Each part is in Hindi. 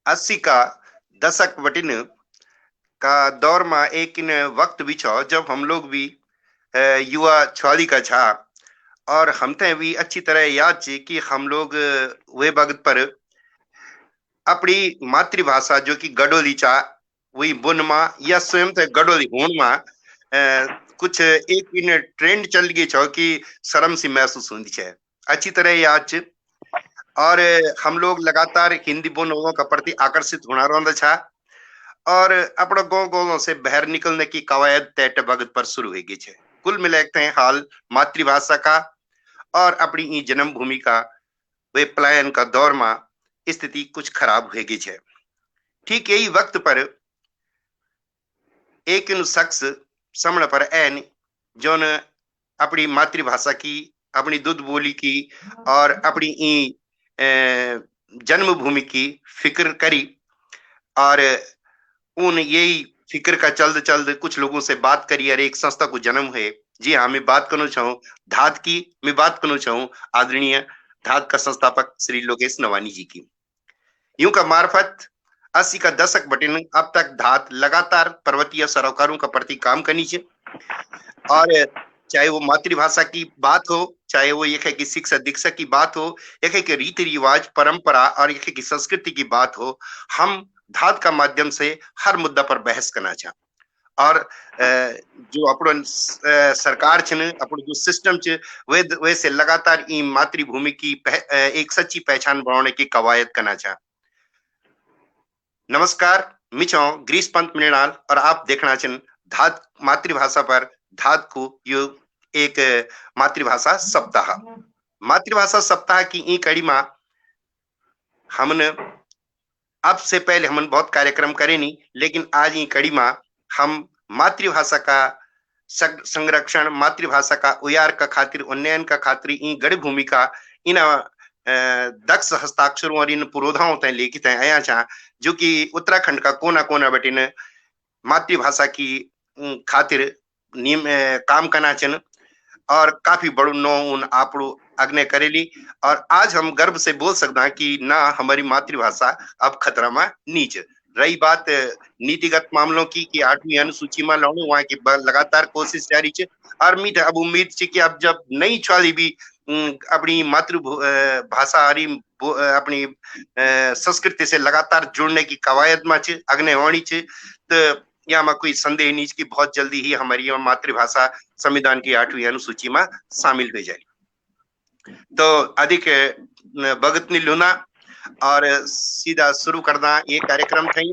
80 का दशक वटिन का दौर में एक इन वक्त भी छो जब हम लोग भी युवा छवाली का छा और हमते भी अच्छी तरह याद छी कि हम लोग वे वक्त पर अपनी मातृभाषा जो कि गडोली चा वही बुन मा या स्वयं ते गडोली होन मा कुछ एक इन ट्रेंड चल गई छो कि शर्म सी महसूस होती है अच्छी तरह याद छ और हम लोग लगातार हिंदी बोलने वालों का प्रति आकर्षित होना रहा था और अपना गांव गांवों से बाहर निकलने की कवायद तय वक्त पर शुरू हो गई है कुल मिलाते हैं हाल मातृभाषा का और अपनी जन्मभूमि का वे पलायन का दौर में स्थिति कुछ खराब हो गई है ठीक यही वक्त पर एक शख्स सामने पर ऐन जो न अपनी मातृभाषा की अपनी दूध बोली की और अपनी जन्मभूमि की फिक्र करी और उन यही फिक्र का चलते चलते कुछ लोगों से बात करी और एक संस्था को जन्म हुए जी हाँ मैं बात करना चाहूँ धात की मैं बात करना चाहूँ आदरणीय धात का संस्थापक श्री लोकेश नवानी जी की यूं का मार्फत 80 का दशक बटिन अब तक धात लगातार पर्वतीय सरोकारों का प्रति काम करनी चाहिए और चाहे वो मातृभाषा की बात हो चाहे वो एक है कि शिक्षा दीक्षा की बात हो एक है कि रीति रिवाज परंपरा और एक है कि संस्कृति की बात हो हम धात का माध्यम से हर मुद्दा पर बहस करना चाह और जो अपन सरकार छन अपन जो सिस्टम छ वे वैसे लगातार ई मातृभूमि की एक सच्ची पहचान बनाने की कवायद करना चाह नमस्कार मिचो ग्रीस पंत मृणाल और आप देखना चन धात मातृभाषा पर धात को यो एक मातृभाषा सप्ताह की ई कड़ी में हमने अब से पहले हम बहुत कार्यक्रम करे नहीं लेकिन आज ई कड़ी में हम मातृभाषा का संरक्षण मातृभाषा का उयार का खातिर उन्नयन का खातिर ई गढ़ भूमिका इन दक्ष हस्ताक्षरों और इन पुरोधाओं तय लिखित हैं आया चाह जो कि उत्तराखंड का कोना कोना बटिन मातृभाषा की खातिर नियम काम करना चन और काफी बड़ो नो उन आपड़ो अग्नि करेली और आज हम गर्व से बोल सकते हैं कि ना हमारी मातृभाषा अब खतरा में नीच रही बात नीतिगत मामलों की कि 8वीं अनुसूची में लाने वहां की लगातार कोशिश जारी है और मीट अब उम्मीद है कि अब जब नई छाली भी अपनी मातृभाषा अपनी संस्कृति से लगातार जुड़ने की कवायद में अग्नि वाणी तो यहाँ में कोई संदेह नहीं कि बहुत जल्दी ही हमारी मातृभाषा संविधान की 8वीं अनुसूची में शामिल हो जाए तो अधिक भगत नहीं लूना और सीधा शुरू करना ये कार्यक्रम थी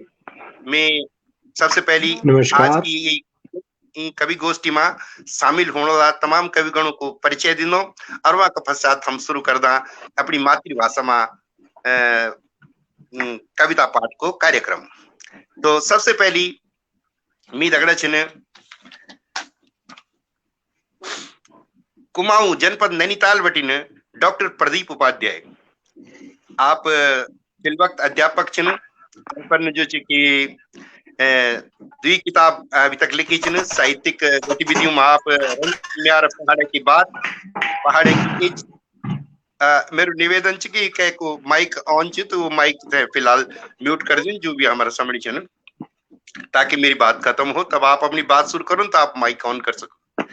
मैं सबसे पहली आज की कवि गोष्ठी में शामिल होने वाला तमाम कविगणों को परिचय दिनो और वह पश्चात हम शुरू कर दा अपनी मातृभाषा में कविता पाठ को कार्यक्रम तो सबसे पहली मी दगड़ा छिन कुमाऊं जनपद नैनीताल वटिन डॉक्टर प्रदीप उपाध्याय आप फिलवक्त अध्यापक छिन अपन जो कि दुई किताब अभी तक लिखी छिन साहित्यिक गतिविधियों में आप पहाड़े की बात पहाड़े की मेरे निवेदन कि कह को माइक ऑन तो वो माइक फिलहाल म्यूट कर दें जो भी हमारा समझ छिन ताकि मेरी बात खत्म हो तब आप अपनी बात शुरू करो तो आप माइक ऑन कर सको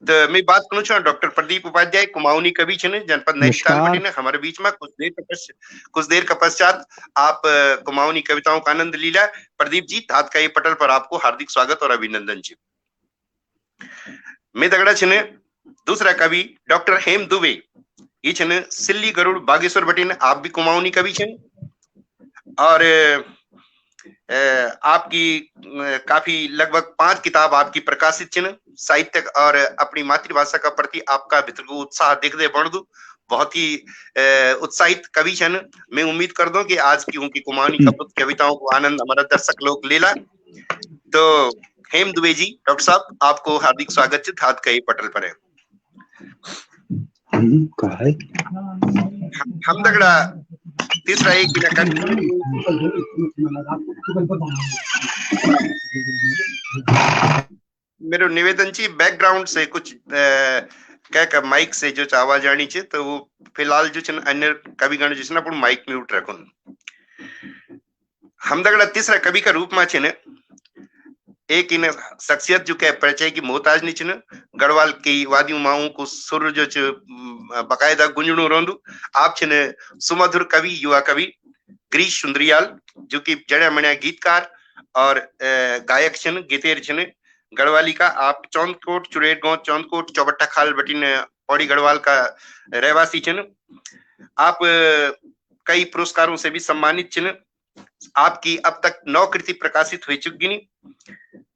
तो मैं बात करूँ चाहूँ डॉक्टर प्रदीप उपाध्याय कुमाऊनी कवि छन जनपद नैनीताल में हमारे बीच में कुछ देर का पश्चात आप कुमाऊनी कविताओं का आनंद लीला प्रदीप जी धात का ये पटल पर आपको हार्दिक स्वागत और अभिनंदन जी मैं दगड़ा छन दूसरा कवि डॉक्टर हेम दुबे ये छन सिल्ली गरुड़ बागेश्वर बटिन आप भी कुमाऊनी कवि छन और आपकी काफी लगभग 5 किताब आपकी प्रकाशित चिन्ह साहित्य और अपनी मातृभाषा का प्रति आपका भीतर को उत्साह देखते बढ़ दू बहुत ही उत्साहित कवि छन मैं उम्मीद कर दूं कि आज की उनकी कुमाऊनी कविताओं को आनंद हमारा दर्शक लोग लेला तो हेम दुबे जी डॉक्टर साहब आपको हार्दिक स्वागत है हाथ कई पटल पर है हम दगड़ा तीसरा एक मेरे निवेदन ची बैकग्राउंड से कुछ क्या माइक से जो आवाज आनी चाहिए तो वो फिलहाल जो अन्य कविगण जिसने अपन माइक म्यूट रखो हम दगड़ा तीसरा कवि का रूप में छिन एक इन शख्सियत जो के परिचय की मोहताज नहीं छिन गढ़वाल की वादियों माऊ को सुर जो बकायदा गुंजणो रोंदु आप छिन सुमधुर कवि युवा कवि गिरीश सुंदरियाल जो कि जड़ा मणिया गीतकार और गायक छिन गीतेर छिन गढ़वाली का आप चौंदकोट चुड़ैल गांव चौंदकोट चौबट्टा खाल बटिन पौड़ी गढ़वाल का रहवासी छिन आप कई पुरस्कारों से भी सम्मानित छिन आपकी अब तक 9 कृति प्रकाशित हो चुकी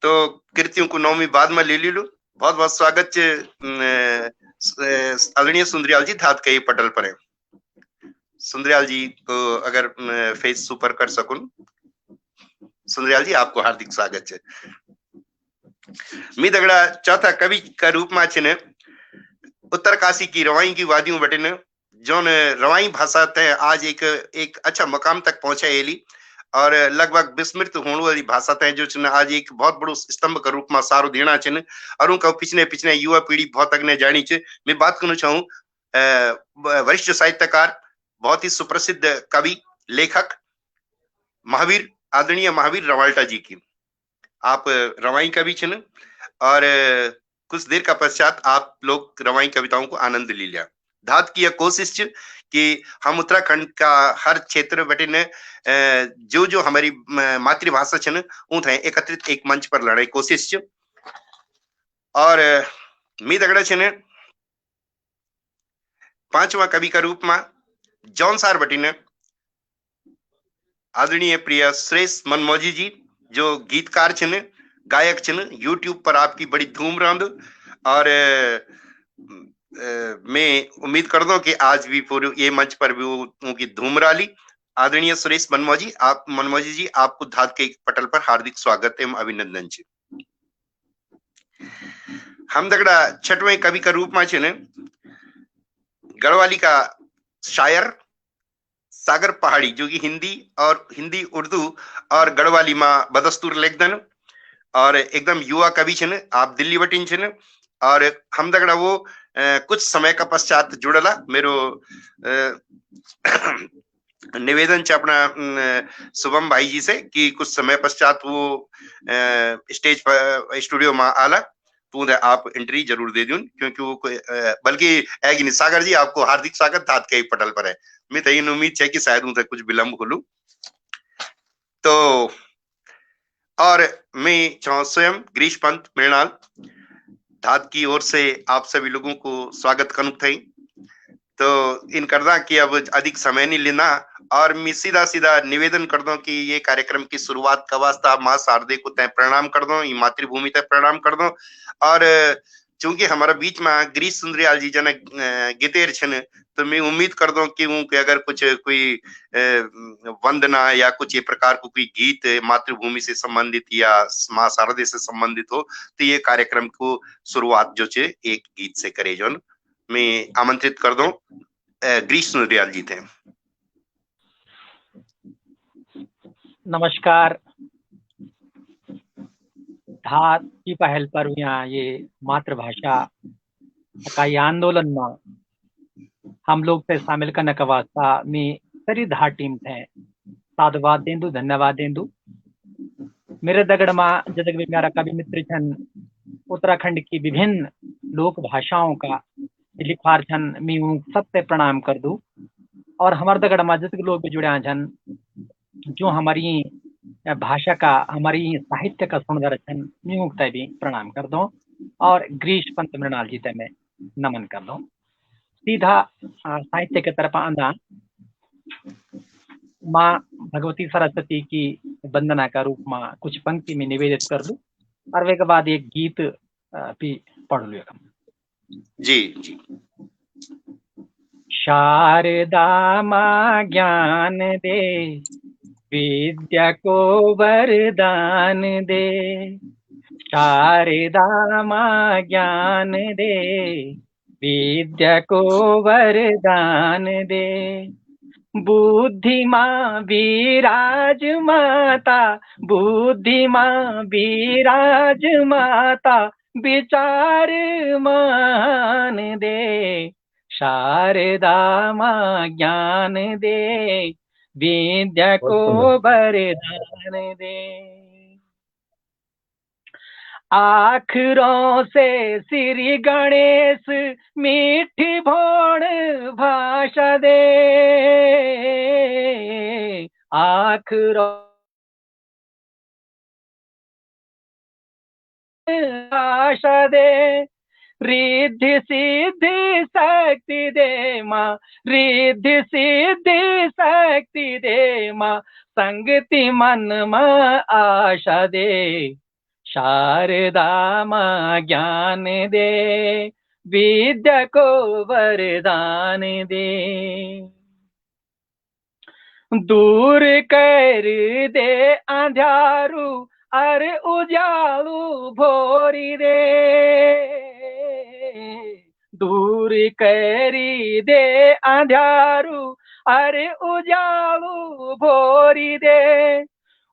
तो कृतियों को 9वीं बाद में ले लो बहुत बहुत स्वागत आदरणीय सुंदरियाल जी धात के पटल पर है सुंदरियाल जी को अगर फेस सुपर कर सकूं सुंदरियाल जी आपको हार्दिक स्वागत है मी दगड़ा चौथा कवि का रूप में छिन उत्तरकाशी की रवाई की वादियों बटिन जोन रवाई भाषा तय आज एक अच्छा मकाम तक पहुंचा एली और लगभग विस्मृत होने वाली भाषा तय जो आज एक बहुत बड़ो स्तंभ का रूप में सारो देना छिन और उनका पिछने युवा पीढ़ी बहुत अग्ने जानी छे मैं बात करना चाहूँ वरिष्ठ साहित्यकार बहुत ही सुप्रसिद्ध कवि लेखक महावीर आदरणीय महावीर रवाल्टा जी की आप रवाई कवि छिन और कुछ देर का पश्चात आप लोग रवाई कविताओं को आनंद ले लिया धात की यह कोशिश कि हम उत्तराखंड का हर क्षेत्र बटिन जो हमारी मातृभाषा छिन उन एकत्रित एक मंच पर लड़ाई कोशिश और मी दगड़ा छिन पांचवा कवि का रूप में जौनसार बटिन आदरणीय प्रिय श्रेष्ठ मनमोजी जी जो गीतकार छिन गायक छिन यूट्यूब पर आपकी बड़ी धूम रंद और मैं उम्मीद कर दूं कि आज भी पूरे ये मंच पर भी उनकी धूम रही आदरणीय सुरेश मनमोजी जी आपको धात के पटल पर हार्दिक स्वागत एवं अभिनंदन जी हम दगड़ा छठवें कवि का रूप में छिन गढ़वाली का शायर सागर पहाड़ी जो कि हिंदी उर्दू और गढ़वाली में बदस्तूर लेखदन और एकदम युवा कवि छिन आप दिल्ली बटिन छिन और हम दगड़ा वो कुछ समय का पश्चात जुड़ला मेरो निवेदन च अपना शुभम भाई जी से कि कुछ समय पश्चात वो स्टेज पर स्टूडियो में आला तो आप एंट्री जरूर दे दूं क्योंकि वो बल्कि सागर जी आपको हार्दिक स्वागत धात के पटल पर है मैं तो इन उम्मीद है कि शायद उनसे कुछ विलंब हो लू तो और मैं स्वयं गिरीश पंत मृणाल धात की ओर से आप सभी लोगों को स्वागत करूं थी तो इन करदा कि अब अधिक समय नहीं लेना और मैं सीधा निवेदन कर दूं कि ये कार्यक्रम की शुरुआत का वास्ता माँ शारदे को तय प्रणाम कर दूं ये मातृभूमि तय प्रणाम कर दूं और चूंकि हमारा बीच में गिरीश सुंदरियाल जी जन गीतेर छन तो मैं उम्मीद कर दूं कि उनके अगर कुछ कोई वंदना या कुछ ये प्रकार को कोई गीत मातृभूमि से संबंधित या माँ शारदे से संबंधित हो तो ये कार्यक्रम को शुरुआत जो छे एक गीत से करे जो मैं आमंत्रित कर दूं गिरीश सुंदरियाल जी थे नमस्कार धात की पहल पर यहाँ ये मातृभाषा का ये आंदोलन में हम लोग से शामिल करने का वास्ता में सारी धात टीम थे साधुवाद देंदु धन्यवाद देंदु मेरे दगड़ में जैसे कि मेरा कवि मित्र छन उत्तराखंड की विभिन्न लोक भाषाओं का लिखार छन मैं सबसे प्रणाम कर दूं और हमारे दगड़ में जैसे लोग भी जुड़े छन जो हमारी भाषा का हमारी साहित्य का सुंदर छन मैं भी प्रणाम कर दूं और गिरीश पंत मृणाल जी ते मैं नमन कर दूं सीधा साहित्य की तरफ आना माँ भगवती सरस्वती की वंदना का रूप में कुछ पंक्ति में निवेदित कर दूं और वे के बाद एक गीत भी पढ़ लू जी जी शारदा माँ ज्ञान दे विद्या को वरदान दे शारदा माँ ज्ञान दे विद्या को वरदान दे बुद्धि माँ विराज माता बुद्धि माँ विराज माता विचार मान दे शारदा माँ ज्ञान दे विद्या को वरदान दे। आखरों से श्री गणेश मीठी भोण भाषा दे। आखरों भाषा दे। रिद्धि सिद्धि शक्ति दे माँ, रिद्धि सिद्धि शक्ति दे माँ, संगति मन में आशा दे। शारदा माँ ज्ञान दे, विद्या को वरदान दे। दूर कर दे अंधारू और उजालू भोरी दे। दूर करी दे अंधारू और उजालू भोरी दे।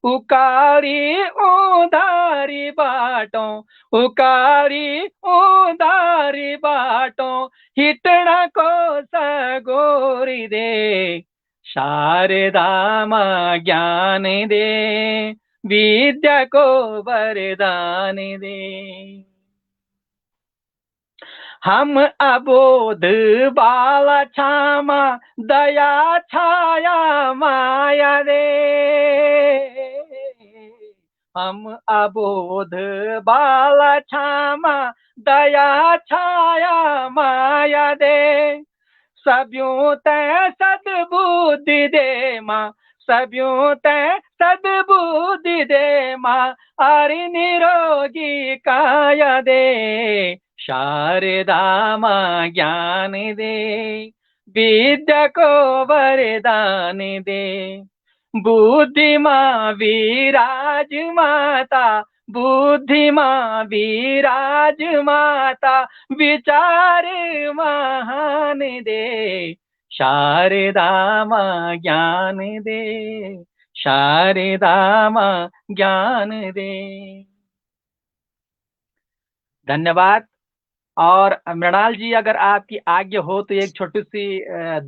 उकारी उधारी बाटों, उकारी उधारी बाटों, हिटना को सगोरी दे। शारदा माँ ज्ञान दे, विद्या को वरदान दे। हम अबोध बाला क्षमा दया छाया माया दे। हम अबोध बाला क्षमा दया छाया माया दे। सब्यों तै सद्बुद्धि दे माँ, सब्यों तै सद्बुद्धि दे माँ, अरि निरोगी काया दे। शारदा माँ ज्ञान दे, विद्या को वरदान दे। बुद्धि माँ विराज माता, बुद्धि माँ विराज माता, विचार महान दे। शारदा माँ ज्ञान दे, शारदा माँ ज्ञान दे। धन्यवाद। और मृणाल जी, अगर आपकी आज्ञा हो तो एक छोटी सी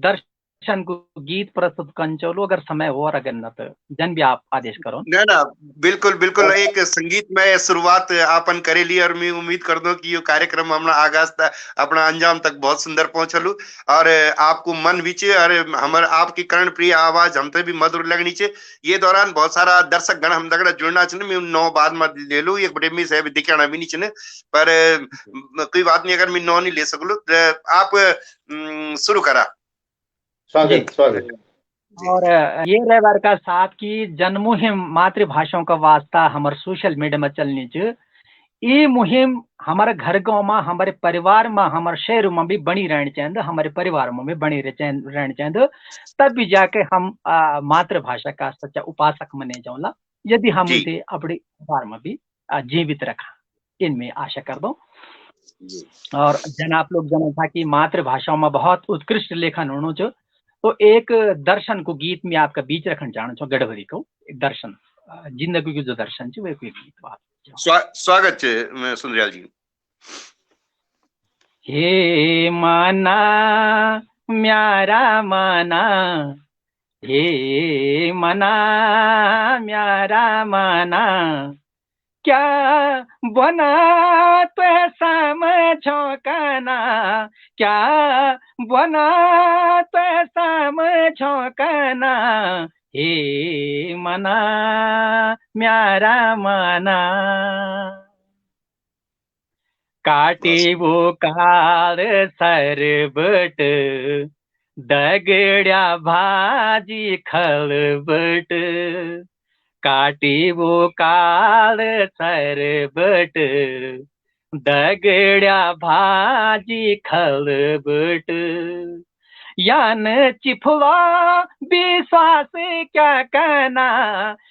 दर्शन को गीत प्रस्तुत कंचोलो, अगर समय हो, और अगर न तो जन भी आप आदेश करो। ना ना, बिल्कुल बिल्कुल एक संगीतमय शुरुआत आपन करेली और मैं उम्मीद कर दो कि ये कार्यक्रम हमने आगाज तक अपना अंजाम तक बहुत सुंदर पहुंचलू और आपको मन भी चे और हमर आपकी कर्ण प्रिय आवाज हमते भी मधुर लगनी चे। ये दौरान बहुत सारा दर्शक गण हम दगड़ा जुड़ना चाहिए, मैं नौ बाद में ले लू, एक बड़े में से भी दिखाना भी नहीं चाहिए, पर कोई बात नहीं अगर मैं नौ नहीं ले सकलू। आप शुरू करा। स्वागत स्वागत। और ये रविवार का साथ की जनमुहिम मातृभाषाओं का वास्ता हमारे सोशल मीडिया में चलनी च। ये मुहिम हमारे घर गांव में, हमारे परिवार में, हमारे शहर में भी बनी रहनी चाहिए, हमारे परिवार में भी बनी रहनी चाहिए, तब भी जाके हम मातृभाषा का सच्चा उपासक मने जाऊंगा, यदि हम इसे अपने परिवार में भी जीवित रखा, इनमें आशा कर दो। और जन आप लोग जाना था कि मातृभाषाओं में बहुत उत्कृष्ट लेखन होना चाहिए, तो एक दर्शन को गीत में आपका बीच रखना चाहना छो, गढ़वरी को एक दर्शन, जिंदगी की जो दर्शन है वो एक गीत। स्वागत सुंदरयाल जी। हे माना म्यारा माना, हे मना म्यारा माना, क्या बना तो समझो कना, क्या बना तो समझो कना। हे मना म्यारा मना, काटी वो काल सरबट, दगड्या भाजी खलबट। काटी वो काल सरबट, दगड्या भाजी खलबट। यान चिफला विश्वास क्या कहना,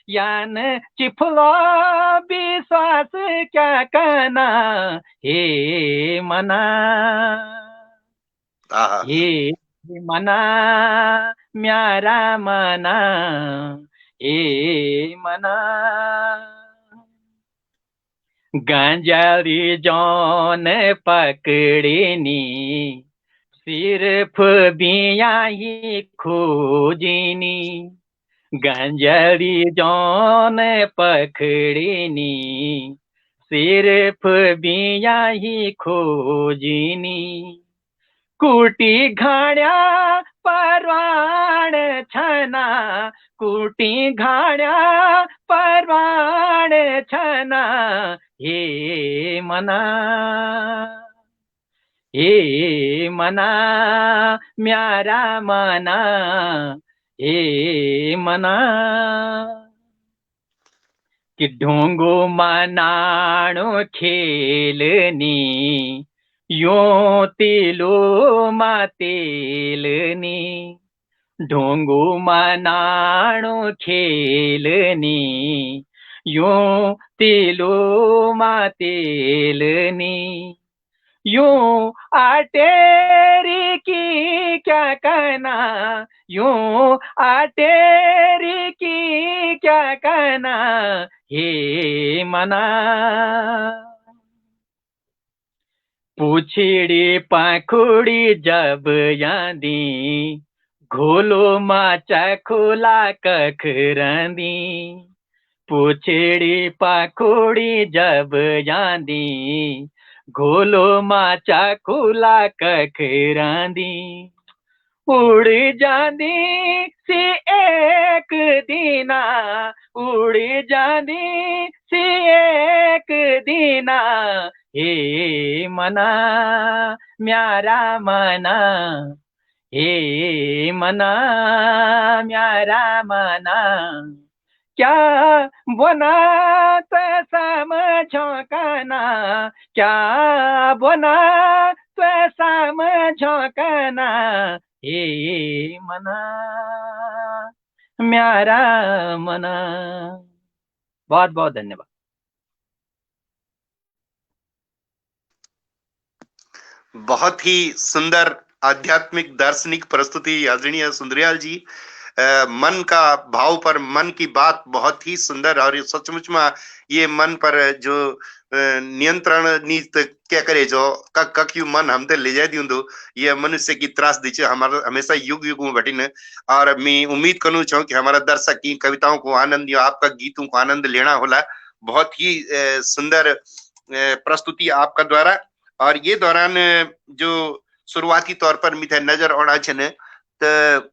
यान चिफला विश्वास क्या कहना। हे मना, हे मना म्यारा मना, हे मना। गंजारी जौन पकड़नी, सिर्फ बिया ही खोजनी। गंजरी जौन पखड़ीनी सिर्फ बिया ही खोजिनी कुटी घाण्या परवाण छना कुटी घाण्या परवाण छना हे मना म्यारा मना हे मना कि ढोंगो मनाणो खेलनी यो तिलो मातेलनी ढोंगो मनाणो खेलनी यो तिलो मातेलनी यूं आटेरी की क्या कहना यूं आटेरी की क्या कहना हे मना पूछड़ी पाखुड़ी जब यादी घोलो माचा खोला कखरंदी पूछड़ी पाखुड़ी जब यादी घोलो माचा खुला कखरांदी उड़ जांदी सी एक दीना उड़ जांदी सी एक दीना हे मना म्यारा मना हे मना म्यारा मना क्या बना तो समझो कहना क्या बना तो समझो कहना हे मना म्यारा मना। बहुत बहुत धन्यवाद। बहुत ही सुंदर आध्यात्मिक दार्शनिक प्रस्तुति आदरणीय सुंदरयाल जी। मन का भाव पर मन की बात बहुत ही सुंदर, और सचमुच में ये मन पर जो नियंत्रण नीत क्या करे जो कक यू मन हमते ले जाए दियो ये मनुष्य की त्रास दीचे हमारा हमेशा युग युग में बटिन। और मैं उम्मीद करूँ चाहूँ कि हमारा दर्शक की कविताओं को आनंद या आपका गीतों को आनंद लेना होला। बहुत ही सुंदर प्रस्तुति आपका द्वारा। और ये दौरान जो शुरुआती तौर पर मिथे नजर औड़ा छन त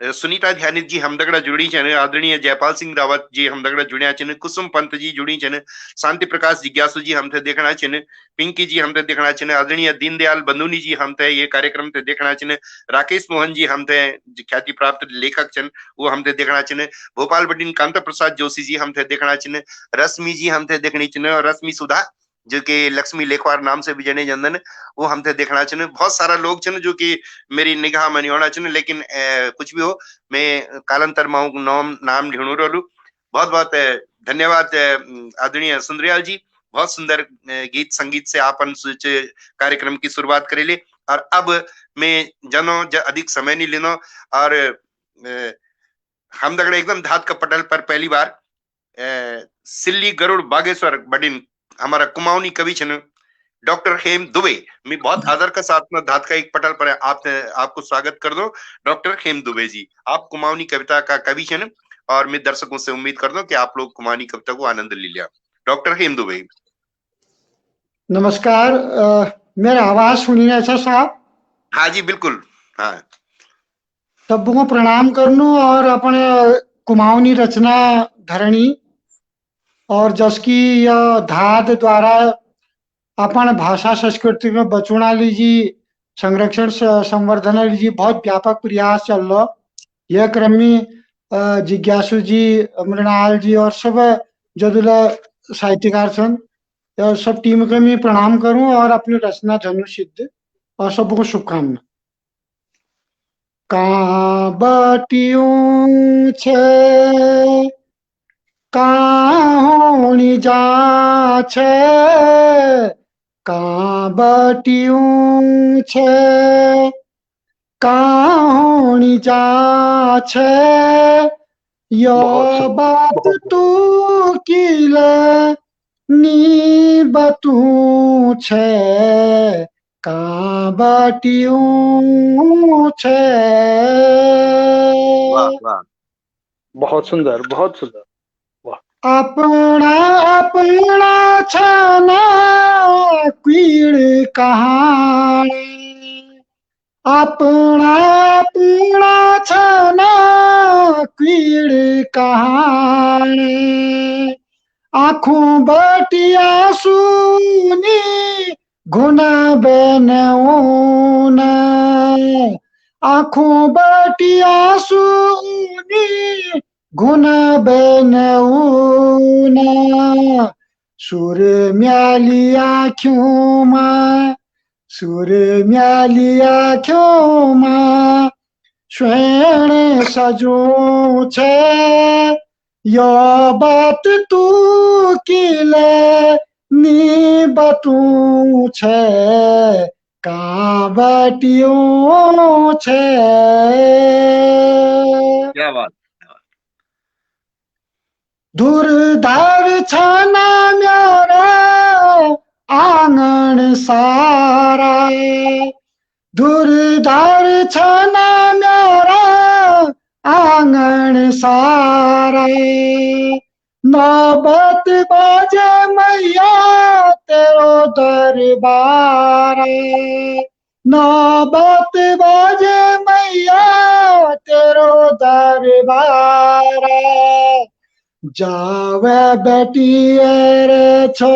सुनीता ध्यानित जी हमदगड़ा जुड़ी छन, आदरणीय जयपाल सिंह रावत जी हमदगड़ा जुड़िया छन, कुसुम पंत जी जुड़ी छन, शांति प्रकाश जिज्ञासु जी हमथे देखना छन, पिंकी जी हमथे देखना छन, आदरणीय दीनदयाल बंदुनी जी हमथे ये कार्यक्रम ते देखना छन, राकेश मोहन जी हमथे ख्याति प्राप्त लेखक छन वो हमथे देखना छन, भोपाल बटिन कांता प्रसाद जोशी जी हमथे देखना छन, रश्मि जी हमथे देखनी छन, और रश्मि सुधा जो कि लक्ष्मी लेखवार नाम से भी जने जंदन वो हमथे देखना छन। बहुत सारा लोग छन जो कि मेरी निगाह में नहीं होना छन, लेकिन कुछ भी हो मैं कालांतर में नाम ढूंढू रहलू। बहुत बहुत धन्यवाद आदरणीय सुंदरयाल जी। बहुत सुंदर गीत संगीत से आपन कार्यक्रम की शुरुआत करेले। और अब मैं जनो अधिक समय नहीं लेनो और हम दगड़े एकदम धात का पटल पर पहली बार सिल्ली गरुड़ बागेश्वर बडिन हमारा कुमाऊनी कवि छन डॉक्टर हेम दुबे। मैं बहुत आदर के साथ में धात का एक पटल पर आपको स्वागत कर दो। डॉक्टर हेम दुबे जी, आप कुमाऊनी कविता का कवि छन और मैं दर्शकों से उम्मीद कर दो कि आप लोग कुमाऊनी कविता को आनंद ले लिया। डॉक्टर हेम दुबे। नमस्कार, मेरा आवाज सुनी रहे सर साहब? हाँ जी बिल्कुल। हाँ, सबको प्रणाम करनू और अपने कुमाऊनी रचना धरणी और जसकी यह धाद द्वारा अपन भाषा संस्कृति में बचुना लीजी संरक्षण संवर्धन लीजी बहुत व्यापक प्रयास चल रहा। यह क्रम में जिज्ञासु जी, मृणाल जी और सब जदुला साहित्यकार सन सब टीम के मैं प्रणाम करूं और अपनी रचना धनु सिद्ध और सबको शुभकामना। कहाँ बटियूं छे कहाँ होनी जा छे कहाँ बटियूं छे कहाँ होनी जा छे यो बात तू किले नी बतू छे कहाँ बटियूं छे। वाह वाह, बहुत सुंदर, बहुत सुंदर। अपना अपना छाना कीड़ कहानी, अपना अपना छाना कीड़ कहानी, आँखों बटिया सुनी घुना बनऊना, आँखों बटिया सुनी घुना बनऊना, सुर म्याली आँखोंमा, सुर म्याली आँखोंमा स्वर्ण सजो छे, यो बात तू किले नी बतू छे, का बटियो छे। क्या बात। दूरधार छाना म्यारा आंगन सारा, दूरधार छाना म्यारा आंगन सारा, नौबत बाजे मैया तेरो दरबार, नौबत बाजे मैया तेरो दरबार, जावे बेटी रे छो,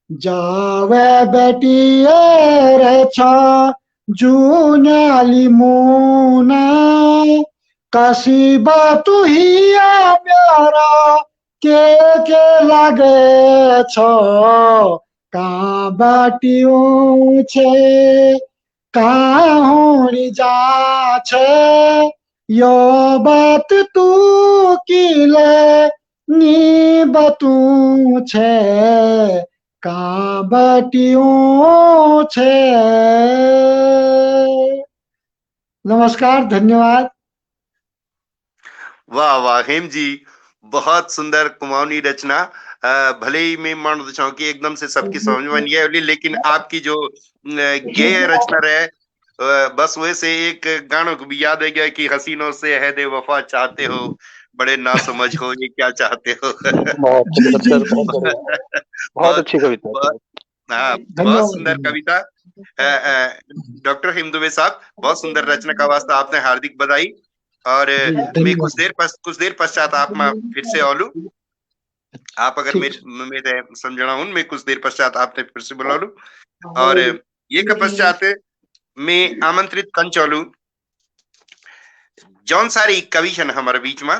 जावे बेटी रे छो, जून्याली मुना, कसीबा तू हिया म्यारा के लागे छो, का बाटियो छे, का होनी जा छे, यो बात तू किले नी बतू छे, का बाटियो छे। नमस्कार, धन्यवाद। वाह वाह हेम जी, बहुत सुंदर कुमाऊनी रचना। भले ही मैं मान रहा कि एकदम से सबकी समझ में नहीं आई, लेकिन आपकी जो गेय रचना रहे, बस वैसे एक गानों को भी याद है गया कि हसीनों से है दे वफा चाहते हो, बड़े ना समझ हो ये क्या चाहते हो। बहुत सुंदर सर, बहुत बढ़िया, बहुत अच्छी कविता। हाँ, बहुत सुंदर कविता। डॉक्टर हेम दुबे साहब, बहुत सुंदर रचना का वास्ता आपने हार्दिक बधाई। और मैं कुछ देर पश्चात आप फिर से आलू, आप अगर मेरे समझना हूं, मैं कुछ देर पश्चात आपने फिर से बुला लू, और ये के पश्चात मैं आमंत्रित कन चलू जौन सारी कवि छन हमारे बीच में।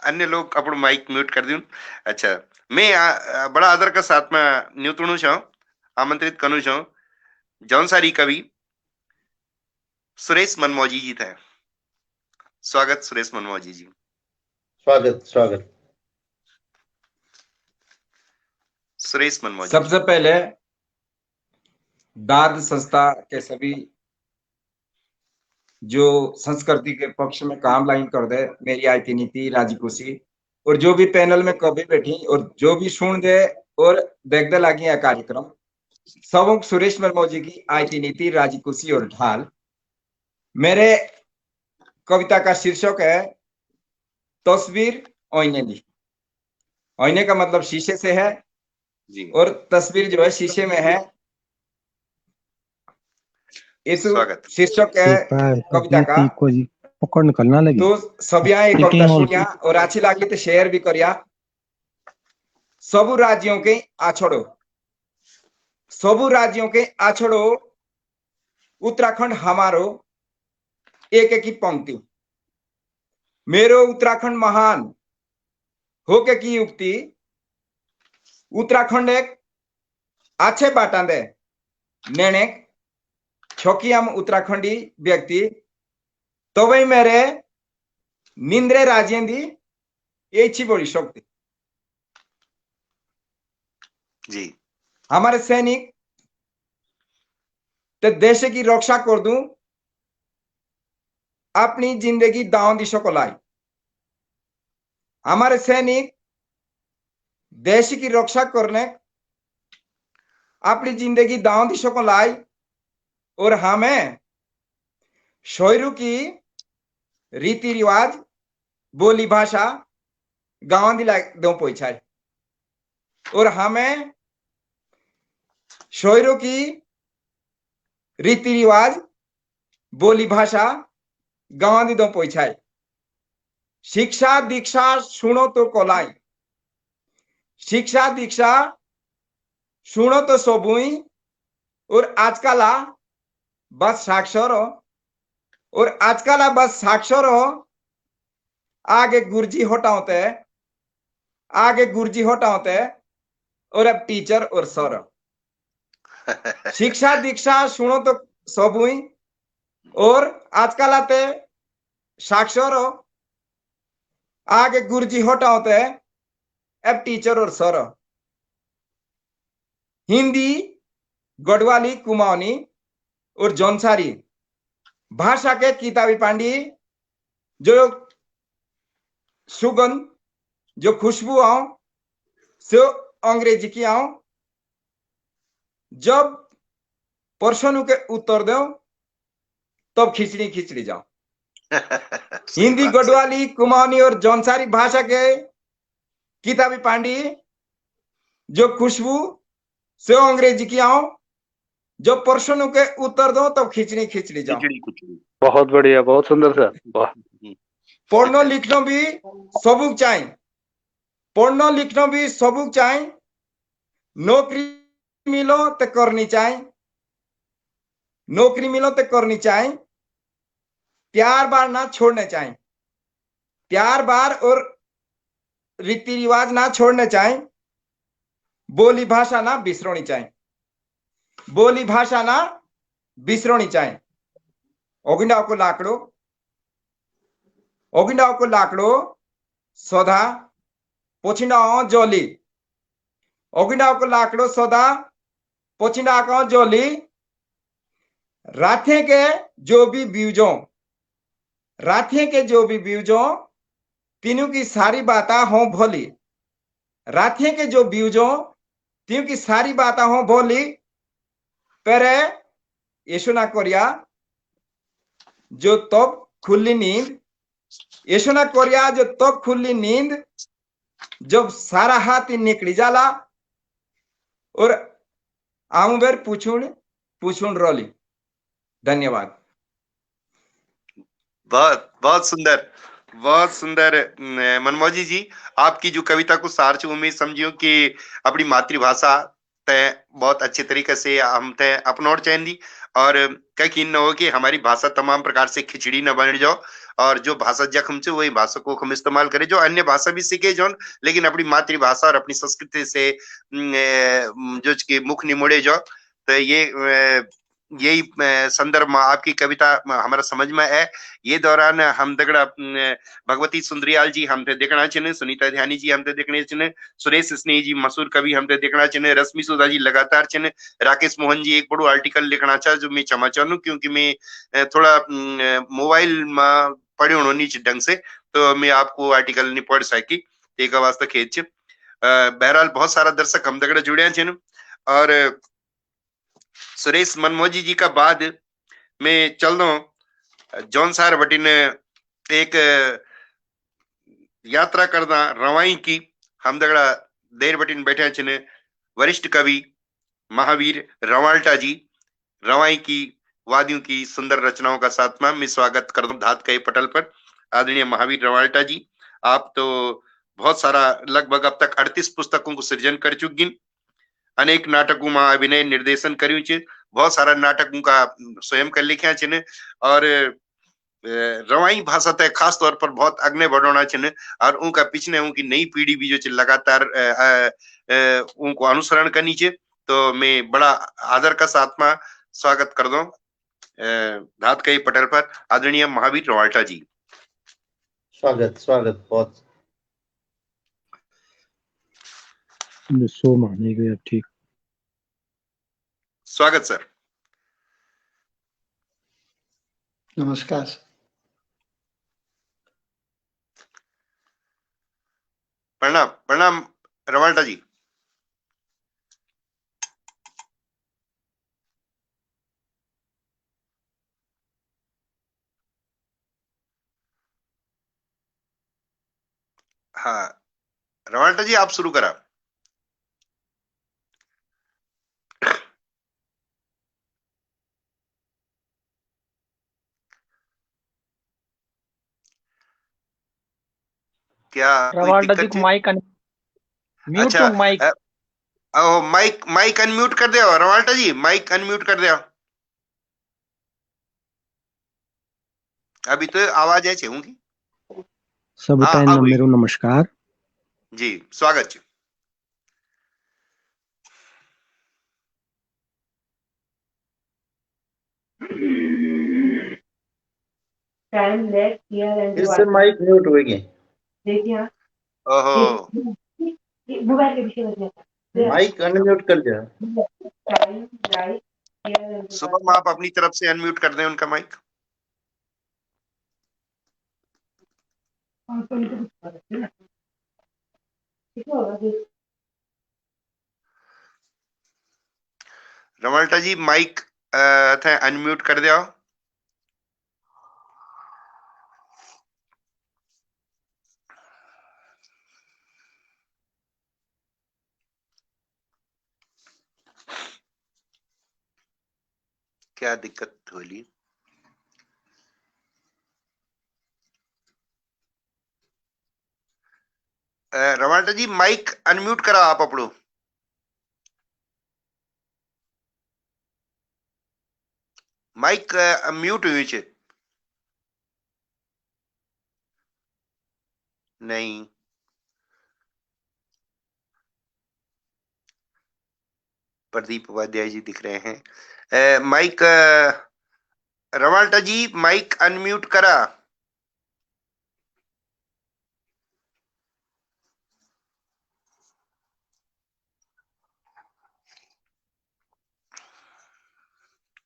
अन्य लोग अपन माइक म्यूट कर दूं। अच्छा, मैं बड़ा आदर का साथ में न्यूतणु छो, आमंत्रित कनु छो जौन सारी कवि सुरेश मनमौजी जी थे। स्वागत सुरेश मनमौजी जी। स्वागत स्वागत। सुरेश मनमौजी। सबसे पहले दाद संस्था के सभी जो संस्कृति के पक्ष में काम लाइन कर दे, मेरी आयती नीति राजी खुशी, और जो भी पैनल में कभी बैठी और जो भी सुन दे और देख दे लगी है कार्यक्रम, सब सुरेश मनमौजी की आयती नीति राजी खुशी और ढाल। मेरे कविता का शीर्षक है तस्वीर आईने दी। आईने का मतलब शीशे से है जी, और तस्वीर जो है शीशे में है। इस शीर्षक है कविता का, पकड़ निकलना लगी तो सभी ये कविता सुनिया और अच्छी लगी तो शेयर भी करिया। सबू राज्यों के आछड़ो, सबू राज्यों के आछड़ो, उत्तराखंड हमारो एक एक ही पंक्ति, मेरो उत्तराखंड महान होके की युक्ति, उत्तराखंड एक अच्छे बाटांदे नेने छोकी हम उत्तराखंडी व्यक्ति, तो वही मेरे निंद्रे राजेंदी ये अच्छी बड़ी शक्ति। जी, हमारे सैनिक तो देश की रक्षा कर दूं, अपनी जिंदगी दांव दिशा को लाई। हमारे सैनिक देश की रक्षा करने अपनी जिंदगी दांव दिशों को लाई और हमें शोयरू की रीति रिवाज बोली भाषा गांव दिला दो पहुंचाए और हमें शोयरू की रीति रिवाज बोली भाषा गांव दी दो पहुंचाए शिक्षा दीक्षा सुनो तो कोलाई शिक्षा दीक्षा सुनो तो सोबुई और आजकल बस साक्षर हो और आजकल बस साक्षर हो आगे गुरुजी हटाते आगे गुरुजी हटाते और अब टीचर और सर शिक्षा दीक्षा सुनो तो सोबुई और आजकल आते साक्षर हो आगे गुरुजी हटाते अब टीचर और सर हिंदी गढ़वाली कुमाऊनी और जौनसारी भाषा के किताबी पांडी जो सुगंध जो खुशबू आओ सो अंग्रेजी की आओ जब प्रश्नों के उत्तर दो तब खिचड़ी खिचड़ी जाओ हिंदी गढ़वाली कुमाऊनी और जौनसारी भाषा के किताबी पांडी जो खुशबू से अंग्रेजी की आओ जो प्रश्नों के उत्तर दो तब खिचड़ी खिचड़ी जाओ बहुत बढ़िया, बहुत सुंदर सर। पढ़ना लिखना भी सबूक चाहिए पढ़ना लिखना भी सबूक चाहिए नौकरी मिलो तो करनी चाहिए नौकरी मिलो तो करनी चाहिए प्यार बार ना छोड़ने चाहिए प्यार बार और रीति रिवाज ना छोड़ने चाहिए बोली भाषा ना बिसरोनी चाहिए बोली भाषा ना बिसरोनी चाहिए ओगिंडा को लाकड़ो सोधा पोचिंडा जोली ओगिंडा को लाकड़ो सोधा पोचिंडा को जोली राथे के जो भी ब्यूजों तीनों की सारी बातें हों भोली राथे के जो ब्यूजों तीनों की सारी बातें हों भोली पेरे यशु ना कोरिया जो तब खुली नींद यशु ना कोरिया जो तब खुली नींद जब सारा हाथ निकली जाला और आमुबेर पूछून रोली। धन्यवाद। बहुत सुंदर मनमोजी जी, आपकी जो कविता को सार से उम्मीद समझियो कि अपनी मातृभाषा तय बहुत अच्छे तरीके से हम तय अपनौर चाहिए और कहीं न हो कि हमारी भाषा तमाम प्रकार से खिचड़ी न बन जाओ और जो भाषा जख्म से वही भाषा को हम इस्तेमाल करें जो अन्य भाषा भी सीखे जो लेकिन अपनी मातृभाषा और अपनी संस्कृति से जो कि मुख नहीं मुड़े जाओ। तो यही संदर्भ में आपकी कविता हमारा समझ में है। ये दौरान हम दगड़ा भगवती सुंदरियाल जी हमते देखना चाहिए, सुनीता ध्यानी जी हमते देखने चाहिए, सुरेश स्नेही जी मशहूर कवि हमते देखना चाहिए, रश्मि सुधा जी लगातार चाहिए, राकेश मोहन जी एक बड़ो आर्टिकल लिखना चाह जो मैं क्षमा चाहूँ क्योंकि मैं थोड़ा मोबाइल में पढ़े होनी नीचे ढंग से तो मैं आपको आर्टिकल नहीं पढ़ सकी एक वास्ता खेत। बहरहाल बहुत सारा दर्शक हम दगड़ा जुड़े हैं और सुरेश मनमोजी जी का बाद में चल दो जौन सार बटिन एक यात्रा करना रवाई की हम दगड़ा देर बटिन बैठे चिने वरिष्ठ कवि महावीर रवाल्टा जी रवाई की वादियों की सुंदर रचनाओं का साथमा मैं स्वागत कर दूं धात के पटल पर। आदरणीय महावीर रवाल्टा जी, आप तो बहुत सारा लगभग अब तक 38 पुस्तकों को सृजन कर चुकी, अनेक नाटकों में अभिनय निर्देशन करियो छे, बहुत सारा नाटकों का स्वयं कर लिखा छे और रवाई भाषा तय खास तौर पर बहुत अग्नि बढ़ाना चाहिए और उनका पिछने उनकी नई पीढ़ी भी जो लगातार उनको अनुसरण करनी चाहिए। तो मैं बड़ा आदर का साथ में स्वागत कर दूं धात कई पटल पर आदरणीय महावीर रवाल्टा जी। स्वागत बहुत माने गए। अब ठीक, स्वागत सर। नमस्कार। प्रणाम रवाल्टा जी। हाँ, रवाल्टा जी आप शुरू करा। क्या कोई रवाल्टा जी दिक्कत को है? माइक म्यूट अच्छा, टू माइक। माइक अनम्यूट कर दो रवाल्टा जी, माइक अनम्यूट कर दो। अभी तो आवाज है होंगी। हाँ, सभटाइन अब हुई। मेरो नमस्कार। जी स्वागत जी। फिर से माइक म्यूट हो गए। ओहो, माइक अनम्यूट कर दिया। शुभम आप अपनी तरफ से अनम्यूट कर दें उनका माइक। रवाल्टा जी माइक थे अनम्यूट कर दो। क्या दिक्कत होली? रवाल्टा जी माइक अनम्यूट करा आप अपनो। माइक म्यूट हुई छे। नहीं, प्रदीप उपाध्याय जी दिख रहे हैं। माइक रवाल्टा जी माइक अनम्यूट करा।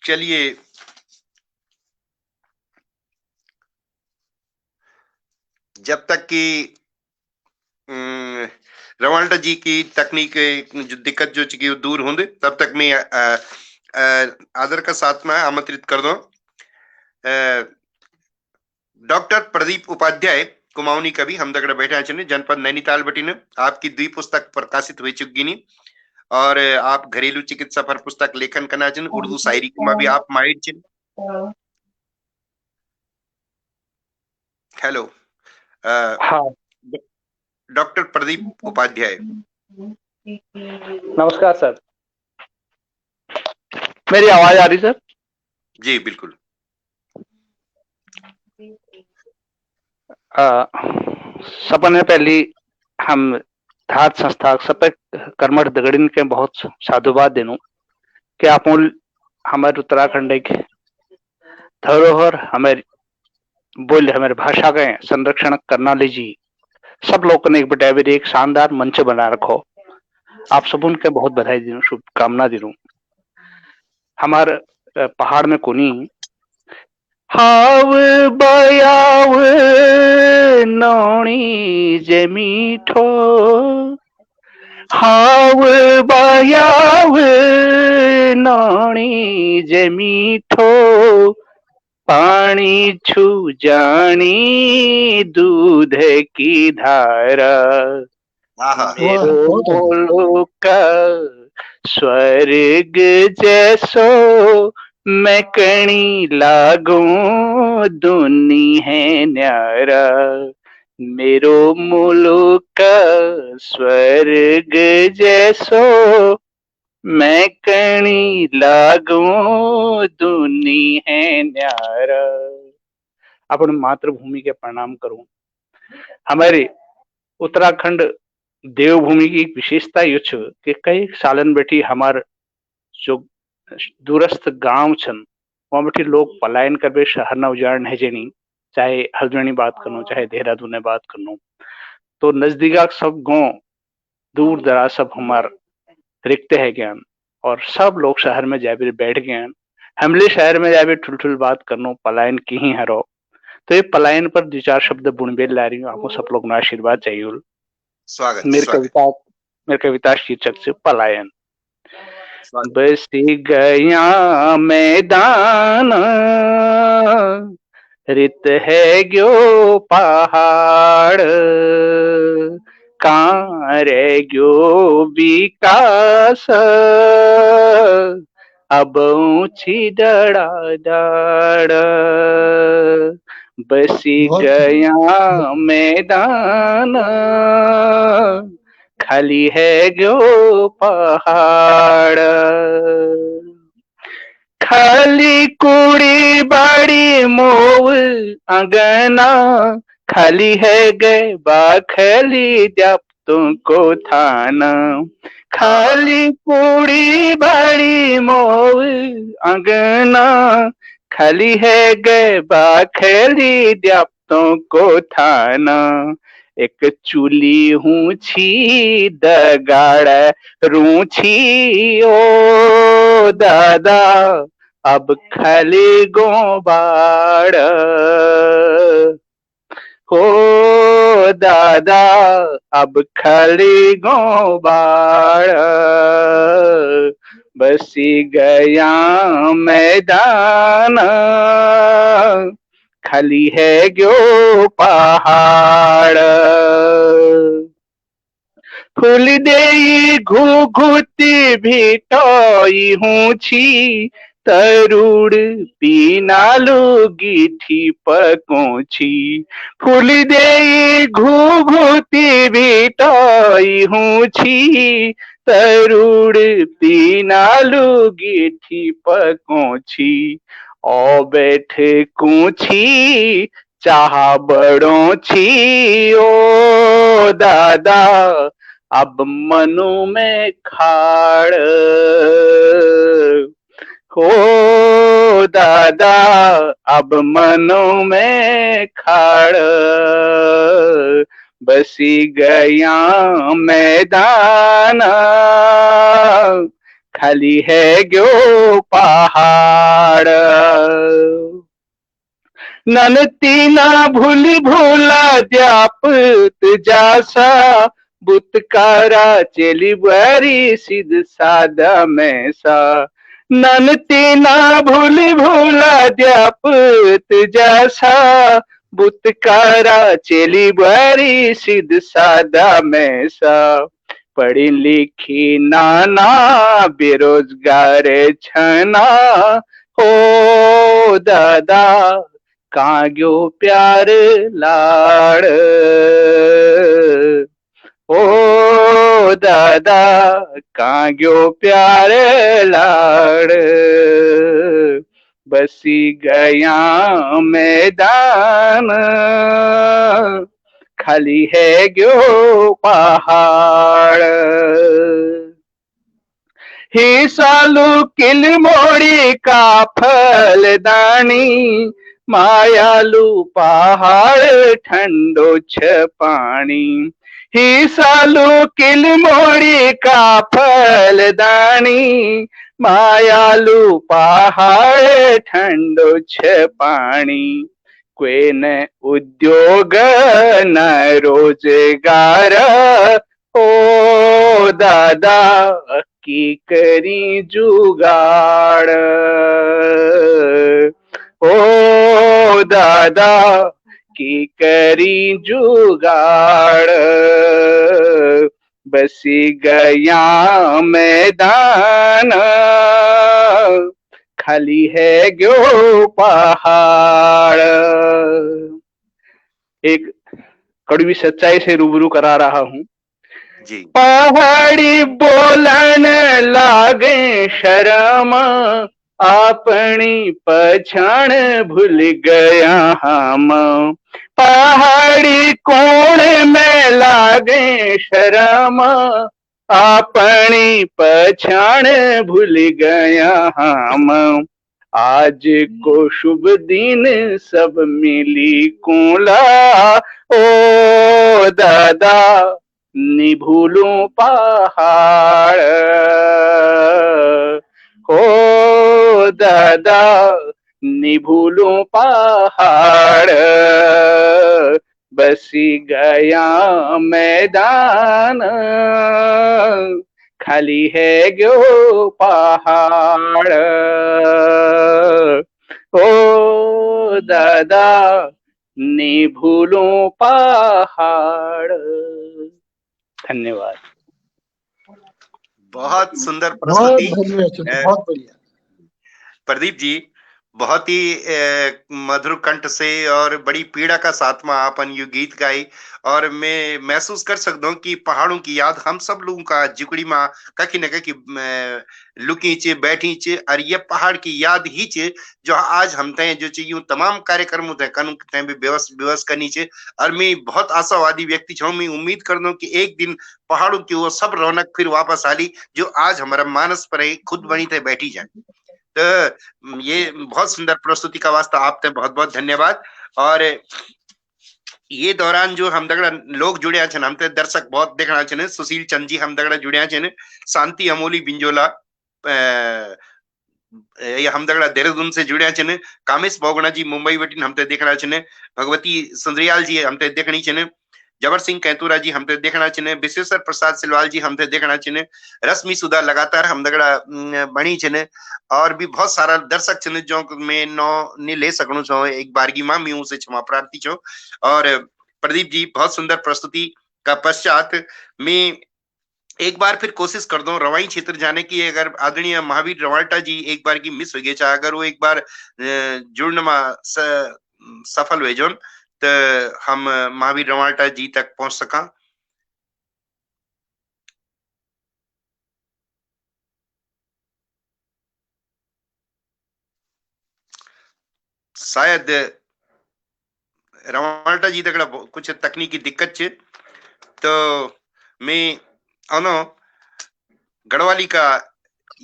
चलिए, जब तक कि रवाल्टा जी की तकनीक जो दिक्कत जो चुकी दूर होंगे तब तक मैं आदर का साथ में आमंत्रित कर दो डॉक्टर प्रदीप उपाध्याय कुमाऊनी कवि हमदगड़ बैठे चुने जनपद नैनीताल बटी ने आपकी द्वि पुस्तक प्रकाशित हुई चुकी नी और आप घरेलू चिकित्सा पर पुस्तक लेखन करना चाहिए उर्दू शायरी में भी आप माहिर छिन। हेलो हाँ डॉक्टर प्रदीप उपाध्याय। नमस्कार सर, मेरी आवाज आ रही सर? जी बिल्कुल। सपने पहली हम धात संस्था सब कर्मठ दगड़िन के बहुत साधुवाद देनु कि आप हमारे उत्तराखंड के धरोहर हमारे बोल हमारे भाषा के संरक्षण करना लीजिए सब लोगों ने एक बटावर एक शानदार मंच बना रखो। आप सब उनके बहुत बधाई दूं, शुभकामना दूं। हमारे पहाड़ में कोनी हाव बयाव नौणी जमीठो हाव बयाव नौणी जमीठो पानी छू जानी दूध की धारा मेरो बोलो का स्वर्ग जैसो मैं कणी लागू दुनी है न्यारा मेरो मुल्क स्वर्ग जैसो मैं कणी लागू दुनी है न्यारा। अपन मातृभूमि के प्रणाम करूं। हमारे उत्तराखंड देवभूमि की एक विशेषता ये कि कई सालन बैठी हमार जो दूरस्थ गांव छन वहां बैठी लोग पलायन कर शहर न उजाड़ है जेनी चाहे हल्द्वानी बात करनो चाहे देहरादून बात करनो तो नजदीका सब गांव दूर दराज सब हमार रिक्त है ज्ञान और सब लोग शहर में जाए बैठ गए हमले शहर में जाए ठुल बात करनो पलायन की ही हरो तो ये पलायन पर दो चार शब्द बुनबेल ला रही हूँ। आपको सब लोग आशीर्वाद चाहिए। स्वागत मेरी कविता शीर्षक से पलायन। बस गया मैदान रित है ग्यो पहाड़ कहाँ रह गयो विकास अब ऊंची डड़ा डाड़ बसी बहुत गया मैदान खाली है गयो पहाड़ खाली कुड़ी बाड़ी मोव अंगना खाली है गए बाखली जब तुमको थाना खाली कुड़ी बाड़ी मोव अंगना खाली है गए बाखली जब तुमको थाना एक चूली हूँ छी दगाड़ रूछी ओ दादा अब खाली गोबाड़ हो दादा अब खाली गोबाड़ बसी गया मैदान खाली है ग्यो पहाड़ फूल दे घुघुती भिटोई हूँ छी तरुड़ पीनालू गीठी पकोची फूल दे घुघुती भिटोई हूँ छी तरुड़ पीनालू गीठी पकोची ओ बैठ कूची चाह बड़ो छी ओ दादा अब मनु में खाड़ हो दादा अब मनु में खाड़ बसी गया मैदान खाली है ग्यो पहाड़ ननतीना भूली भूला द्यापत जासा बुतकारा चेली बुआरी सिद्ध सादा मैसा ननतीना भूली भूला द्यापत जासा बुतकारा चेली बुआरी सिद्ध सादा मैसा पढ़ी लिखी नाना बेरोजगार छना हो दादा काग्यो प्यार लाड़ ओ दादा काग्यो प्यार लाड़ बसी गया मैदान खाली है ग्यो पहाड़ ही सालू किल मोड़ी का फल दानी मायालू पहाड़ ठंडो छ पानी ही सालू किल मोड़ी का फल दानी मायालू पहाड़ ठंडो छ पानी कोई न उद्योग न रोजगार ओ दादा की करी जुगाड़ ओ दादा की करी जुगाड़ बसी गया मैदान खाली है ग्यो पहाड़ एक कड़वी सच्चाई से रूबरू करा रहा हूं जी पहाड़ी बोलन लागे शर्म अपनी पछाण भूल गया हम पहाड़ी कोण में लागे शर्म अपनी पछाण भूल गया हम आज को शुभ दिन सब मिली कोला ओ दादा निभूलूं पहाड़ ओ दादा निभूलूं पहाड़ बसी गया मैदान खाली है ग्यो पहाड़ ओ दादा ने भूलों पहाड़। धन्यवाद। बहुत सुंदर बहुत प्रस्तुति बढ़िया चित्र, बहुत बढ़िया। प्रदीप जी, बहुत ही मधुर कंठ से और बड़ी पीड़ा का साथ में आपन यू गीत गाई। और मैं महसूस कर सकता हूँ कि पहाड़ों की याद हम सब लोगों का जिकड़ी माँ कहीं न कहीं लुकी चे बैठी चे, और ये पहाड़ की याद ही चे जो आज हम तय जो चे यूं तमाम कार्यक्रमों तय कनु तय भी व्यवस्था करनी चे। और मैं बहुत आशावादी व्यक्ति छूं, मैं उम्मीद कर दूं कि एक दिन पहाड़ों की वो सब रौनक फिर वापस आली जो आज हमारा मानस पर ही खुद बनी थे बैठी जाए। तो ये बहुत सुंदर प्रस्तुति का वास्ता आपने बहुत बहुत धन्यवाद। और ये दौरान जो हम दगड़ा लोग जुड़े छन, हम ते दर्शक बहुत देखना छन, सुशील चंद जी हम दगड़ा जुड़े छन, शांति अमोली बिंजोला ये हम दगड़ा देहरादून से जुड़े छन, कामेश बोगना जी मुंबई वटिन हम ते देखना छन, भगवती सुंदरियाल जी हम ते देखनी छन, जबर सिंह कैतूरा जी हम ते देखना छन, विश्वेश्वर प्रसाद सिलवाल जी हम ते देखना छन, रश्मि सुधा लगातार हम दगड़ा बणी छन, और भी बहुत सारा दर्शक छन जो मैं नो ने ले सकणु छो एक बारगी मां मैं उसे क्षमा प्रार्थी छो। और प्रदीप जी बहुत सुंदर प्रस्तुति का पश्चात मैं एक बार फिर कोशिश कर दो रवाई क्षेत्र जाने की। अगर आदरणीय महावीर रवाल्टा जी एक बार की मिस हो गए चाहे, अगर वो एक बार जुड़ने में सफल हुए जोन तो हम महावीर रवाल्टा जी तक पहुंच सका। शायद रवाल्टा जी तक कुछ तकनीकी दिक्कत छे, तो मैं अनो गढ़वाली का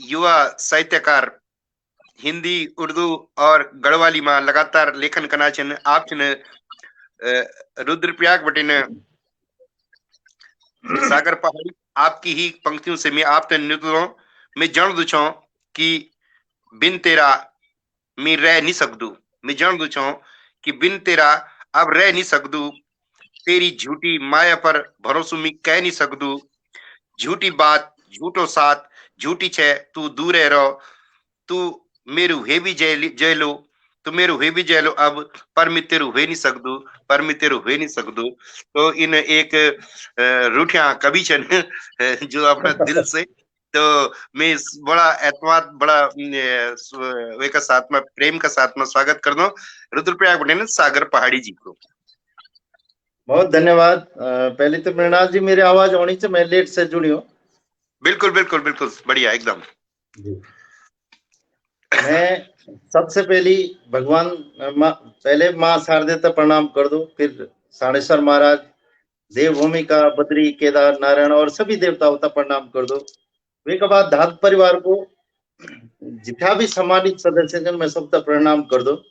युवा साहित्यकार हिंदी उर्दू और गढ़वाली में लगातार लेखन करना छन। आप छन रुद्रप्रयाग बटिन सागर पहाड़ी, आपकी ही पंक्तियों से मैं आप तक निकलो। मैं जान दू छो कि बिन तेरा मैं रह नहीं सकदू, मैं जान दू छो कि बिन तेरा अब रह नहीं सकदू, तेरी झूठी माया पर भरोसो मैं कह नहीं सकदू, झूठी बात झूठो साथ झूठी छे तू दूर रहो, तू मेरू हे भी जय लो, तू मेरू हे भी जय लो अब, पर मैं तेरू हुए नहीं सकदू, पर मैं तेरू हुए नहीं सकदू। तो इन एक रूठिया कवि छन जो अपना दिल से, तो मैं बड़ा एतवाद बड़ा वे का साथ में प्रेम का साथ में स्वागत कर दो रुद्रप्रयाग बटे सागर पहाड़ी जी को। बहुत धन्यवाद। पहले तो मृणाल जी मेरी आवाज होनी चाहिए, मैं लेट से जुड़ी हूँ। बिल्कुल बिल्कुल बिल्कुल बढ़िया एकदम। मैं सबसे पहली भगवान पहले माँ शारदेता प्रणाम कर दो, फिर साणेश्वर महाराज, देवभूमि का बद्री केदार नारायण और सभी देवताओं का प्रणाम कर दो। वे के बाद धात परिवार को जितना भी सम्मानित सदस्य जन मैं सबका प्रणाम कर दो।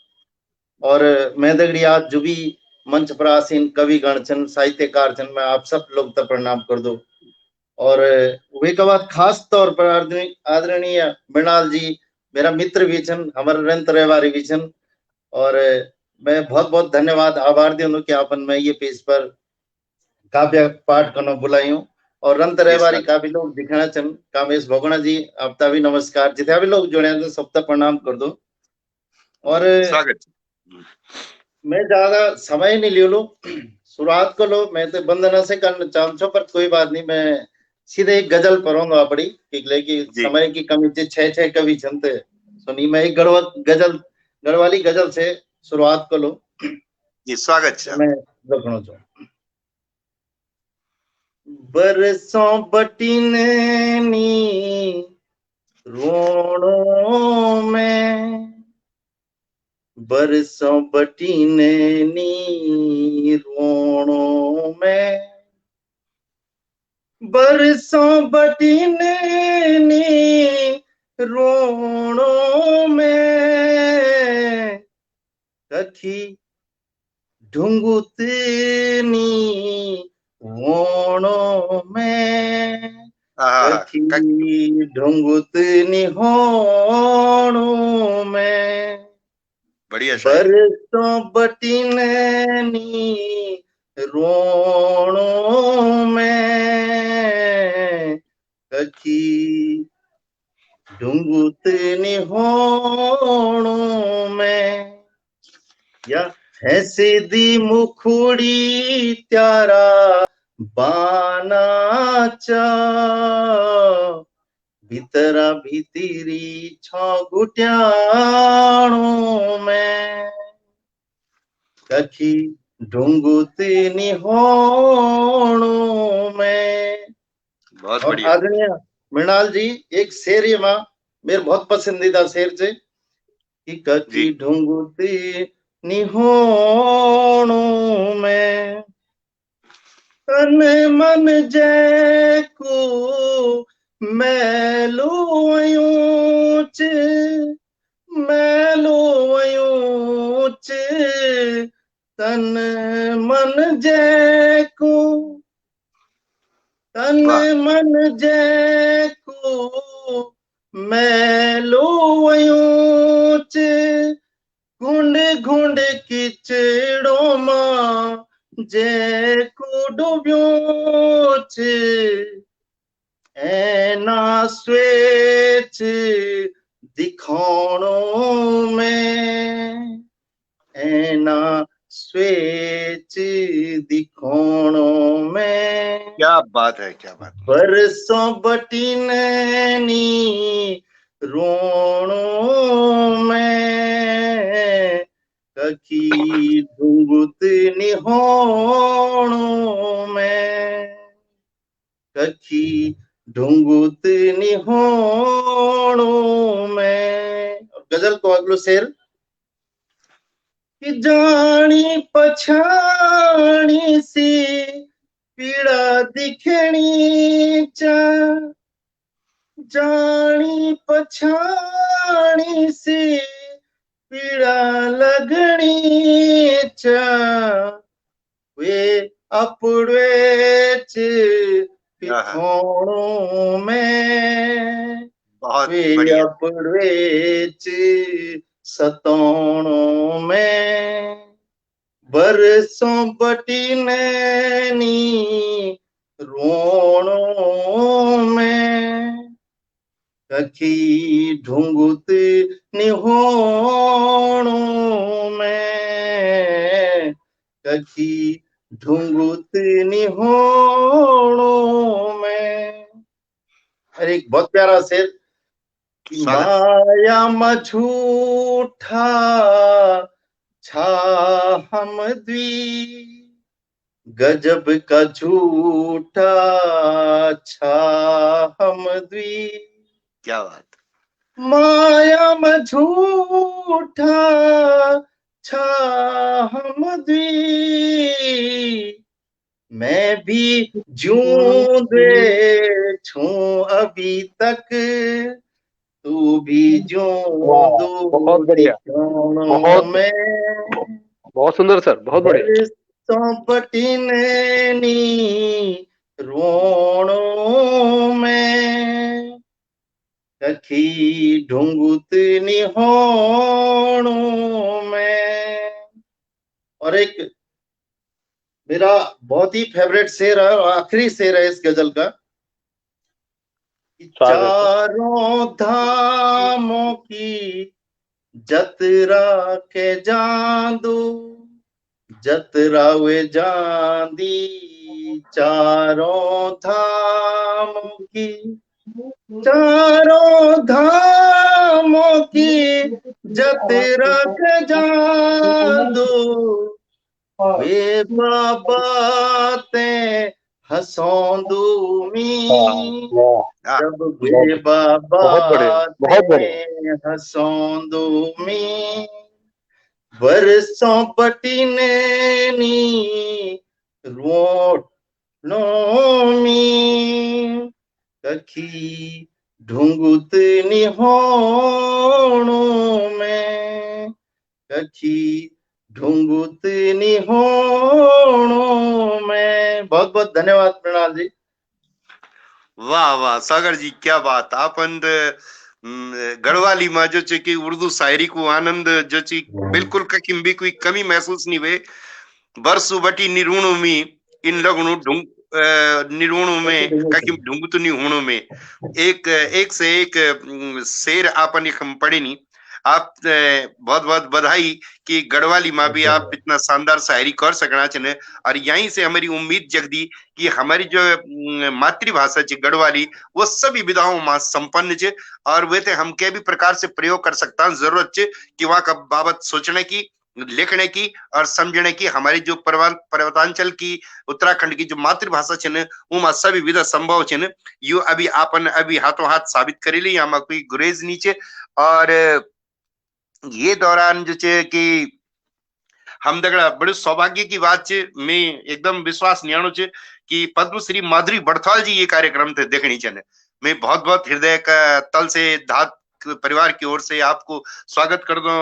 और मैं दगड़ी आज जो भी मंच पर आसीन कवि गण छन साहित्यकार छन मैं आप सब लोग का प्रणाम कर दो। और वे के बाद खास तौर पर आदरणीय मृणाल जी मेरा मित्र भी छन, हमारे रंत रहवारी भी छन, और मैं बहुत बहुत धन्यवाद आभार दूं कि आपन मैं ये पेज पर काव्य पाठ करना बुलायूं। और रंत रहवारी का भी लोग दिखना चन, कामेश भोगना जी आपका भी नमस्कार, जितना भी लोग जुड़े हैं सबका प्रणाम कर दो। और स्वागत। मैं ज्यादा समय नहीं ले लो, शुरुआत कर लो। मैं तो वंदना से करना चाहूँ पर कोई बात नहीं, मैं सीधे एक गजल पढ़ूंगा अपनी, लेकिन समय की कमी से छह कवि छनते सुनी। मैं एक गढ़वाली गजल से शुरुआत कर लो जी। स्वागत मैं रखना चाहूँ। बरसों बटिननी रोणों में, बरसों बटिननी रोणों में, बरसों बटिननी रोणों में, कखी ढूंगुतनी होणों में, कखी ढूंगुतनी होणों में, बढ़िया। बरसों बटिननी रोणों में, कखी ढूंगुतनी होणों में। या है सीधी मुखड़ी त्यारा बाना चा भीतरा भीतरी छो गुट्याणों में कखी ढूंढती निहोणों में। बहुत और बढ़िया। आदरणीय मृणाल जी एक शेर ये मां मेरे बहुत पसंदीदा शेर से कि कखी ढूंढती निहोणों में तन मन जैको मैलो वयूच मैलो वयूच तन मन जैको तन मन जैको मैलो वयूच घुंड घुंड किचड़ो मां जैको डुब्योच ऐना स्वेच दिखाणो में ऐना स्वेच दिखाणो में। क्या बात है, क्या बात। बरसों बटिननी रोणो में कखी ढूंढत निहोणो में कखी ढूंढत निहोणो में। गजल को अगलो शेर कि जानी पछाणी सी पीड़ा दिखणी चा जानी पछाणी सी पीड़ा लगनी चा वे अपड़ेच पिथोणों में वे अपड़ेच सतोणों में बरसों बटिननी रोणों में कखी ढूंढत निहोणों में कखी ढूंढत निहोणों में। और एक बहुत प्यारा शेर कि माया मझूठा छा हम द्वी गजब का झूठा छा हम द्वी। क्या बात। माया मझूठा छा हम द्वी मैं भी जूंदे छू अभी तक तू भी जो बहुत बढ़िया, बहुत सुंदर सर, बहुत बढ़िया। पटिननी रोणों में कखी ढूंढत निहोणों में। और एक मेरा बहुत ही फेवरेट शेर है और आखिरी शेर है इस गजल का चारों धामों की जतरा के जादू जतरा वे जांदी चारों धामों की चारों धामों की जतरा के जादू वे बाबा ते हसोंदू मी जब वे बाबा ते हसोंदू मी बरसों बटिननी रोणों में कखी ढूंढत निहोणों में कखी ढूंढत निहोणों में। बहुत बहुत धन्यवाद मृणाल जी। वाह वाह सागर जी, क्या बात। आपण गढ़वाली में जो चे कि उर्दू शायरी को आनंद जो चे बिल्कुल कहीं भी कोई कमी महसूस नहीं हुए। बरसों बटी निरूणों में इन लगनों ढूंढ निरूणों में कहीं ढूंढत नहीं होणों में एक एक से एक शेर आपन एक हम पढ़े नहीं। आप बहुत बहुत बधाई कि गढ़वाली माँ भी आप इतना शानदार शायरी कर सकना चने। और यहीं से हमारी उम्मीद जगदी कि हमारी जो मातृभाषा ची गढ़वाली वो सभी विधाओं में संपन्न चे और वे थे हम के भी प्रकार से प्रयोग कर सकता जरूरत चे कि वहां का बाबत सोचने की, लिखने की और समझने की। हमारी जो पर्वतांचल की, उत्तराखंड की जो मातृभाषा छिन उमा सभी विधा संभव छिन। यू अभी आपन अभी हाथों हाथ साबित करेली, हम कोई गुरेज नीचे। और ये दौरान जो चे कि हम दगड़ा बड़े सौभाग्य की बात चे, मैं एकदम विश्वास न्याणो चे कि पद्मश्री माधुरी बड़थाल जी ये कार्यक्रम थे देखनी चने। मैं बहुत बहुत हृदय का तल से धात परिवार की ओर से आपको स्वागत कर दो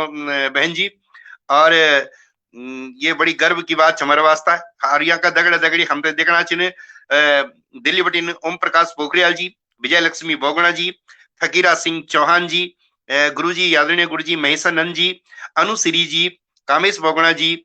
बहन जी। और ये बड़ी गर्व की बात हमारे वास्ता है। और यहाँ का दगड़ा दगड़ी हम तो देखना चिन्ह दिल्ली बटिन ओम प्रकाश पोखरियाल जी, विजय लक्ष्मी बोगना जी, फकीरा सिंह चौहान जी, गुरुजी आदरणीय गुरुजी महेशानंद जी, अनुश्री जी, कामेश बोगना जी,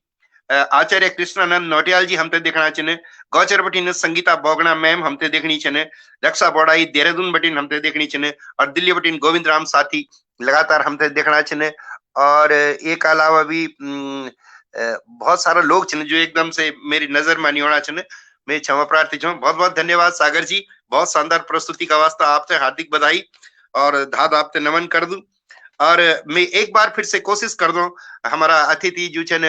आचार्य कृष्णानंद नौटियाल जी हमते देखना चिन्ह, गौचर बटिन संगीता बोगना मैम हमते देखनी चिन्ह, रक्षा बोड़ाई देहरादून बटिन हमते देखनी चिन्ह और दिल्ली बटिन गोविंद राम साथी लगातार हमते देखना चिन्ह। और एक अलावा भी बहुत सारा लोग छिन जो एकदम से मेरी नजर में नहीं होना छिन। मैं क्षमा प्रार्थी छूं। बहुत बहुत धन्यवाद सागर जी, बहुत शानदार प्रस्तुति का वास्ता आपसे हार्दिक बधाई और धाद आपसे नमन कर दूं। और मैं एक बार फिर से कोशिश कर दूं हमारा अतिथि जो छन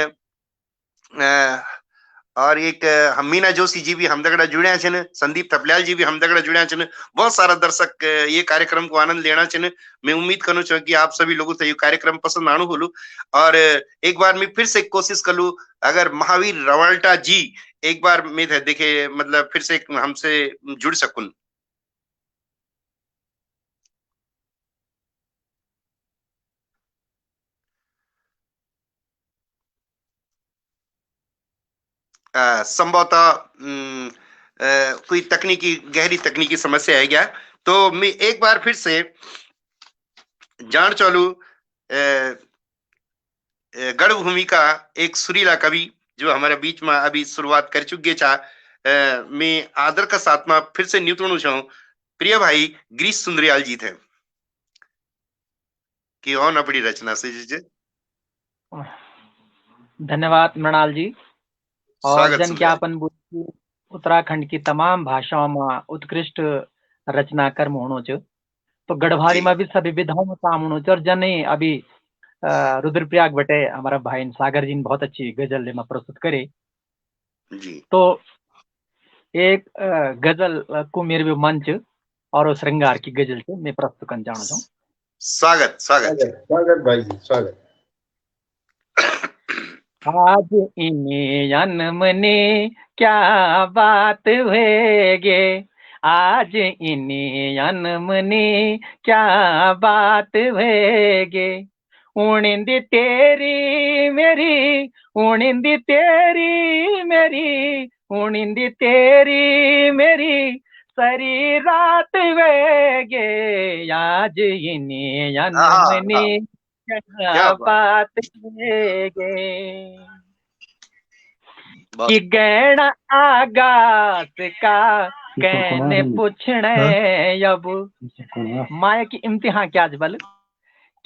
और एक हम मीना जोशी जी भी हम दगड़ा जुड़िया छन, संदीप थपलियाल जी भी हम दगड़ा जुड़िया छन। बहुत सारा दर्शक ये कार्यक्रम को आनंद लेना छन। मैं उम्मीद करूँ छो कि आप सभी लोगों से ये कार्यक्रम पसंद आणु बोलू। और एक बार मैं फिर से कोशिश कर लू, अगर महावीर रवाल्टा जी एक बार मैं देखे मतलब फिर से हमसे जुड़ सकूं। संभवतः कोई तकनीकी गहरी तकनीकी समस्या है क्या, तो मैं एक बार फिर से जान चालू गढ़ भूमि का एक सुरीला कवि जो हमारे बीच में अभी शुरुआत कर चुके छा, मैं आदर का साथ में फिर से न्यूतणु छूं प्रिय भाई गिरीश सुंदरियाल जी थे कि और अपनी रचना से जी। धन्यवाद मृणाल जी। और स्वागत जनज्ञापन उत्तराखंड की तमाम भाषाओं में उत्कृष्ट रचनाकर होनो च, तो गढ़वाली में भी सभी विधाओं में काम होनो च। और जने अभी रुद्रप्रयाग बटे हमारा भाई सागर जी ने बहुत अच्छी गजल में प्रस्तुत करे जी। तो एक गजल को मेरे भी मंच और श्रृंगार की गजल से मैं प्रस्तुत करना चाहता हूँ। स्वागत स्वागत स्वागत भाई जी, स्वागत। आज इन्हें जन्म ने क्या बात वेगे, आज इन्हें जन्म ने क्या बात वेगे, उणिंदी तेरी मेरी, उणिंदी तेरी मेरी, उणिंदी तेरी मेरी सारी रात वेगे, आज इन्हें जन्म ने क्या बात वेगे, कि गैण आगास का कहने पूछने अब माया की इम्तिहान क्या जबल,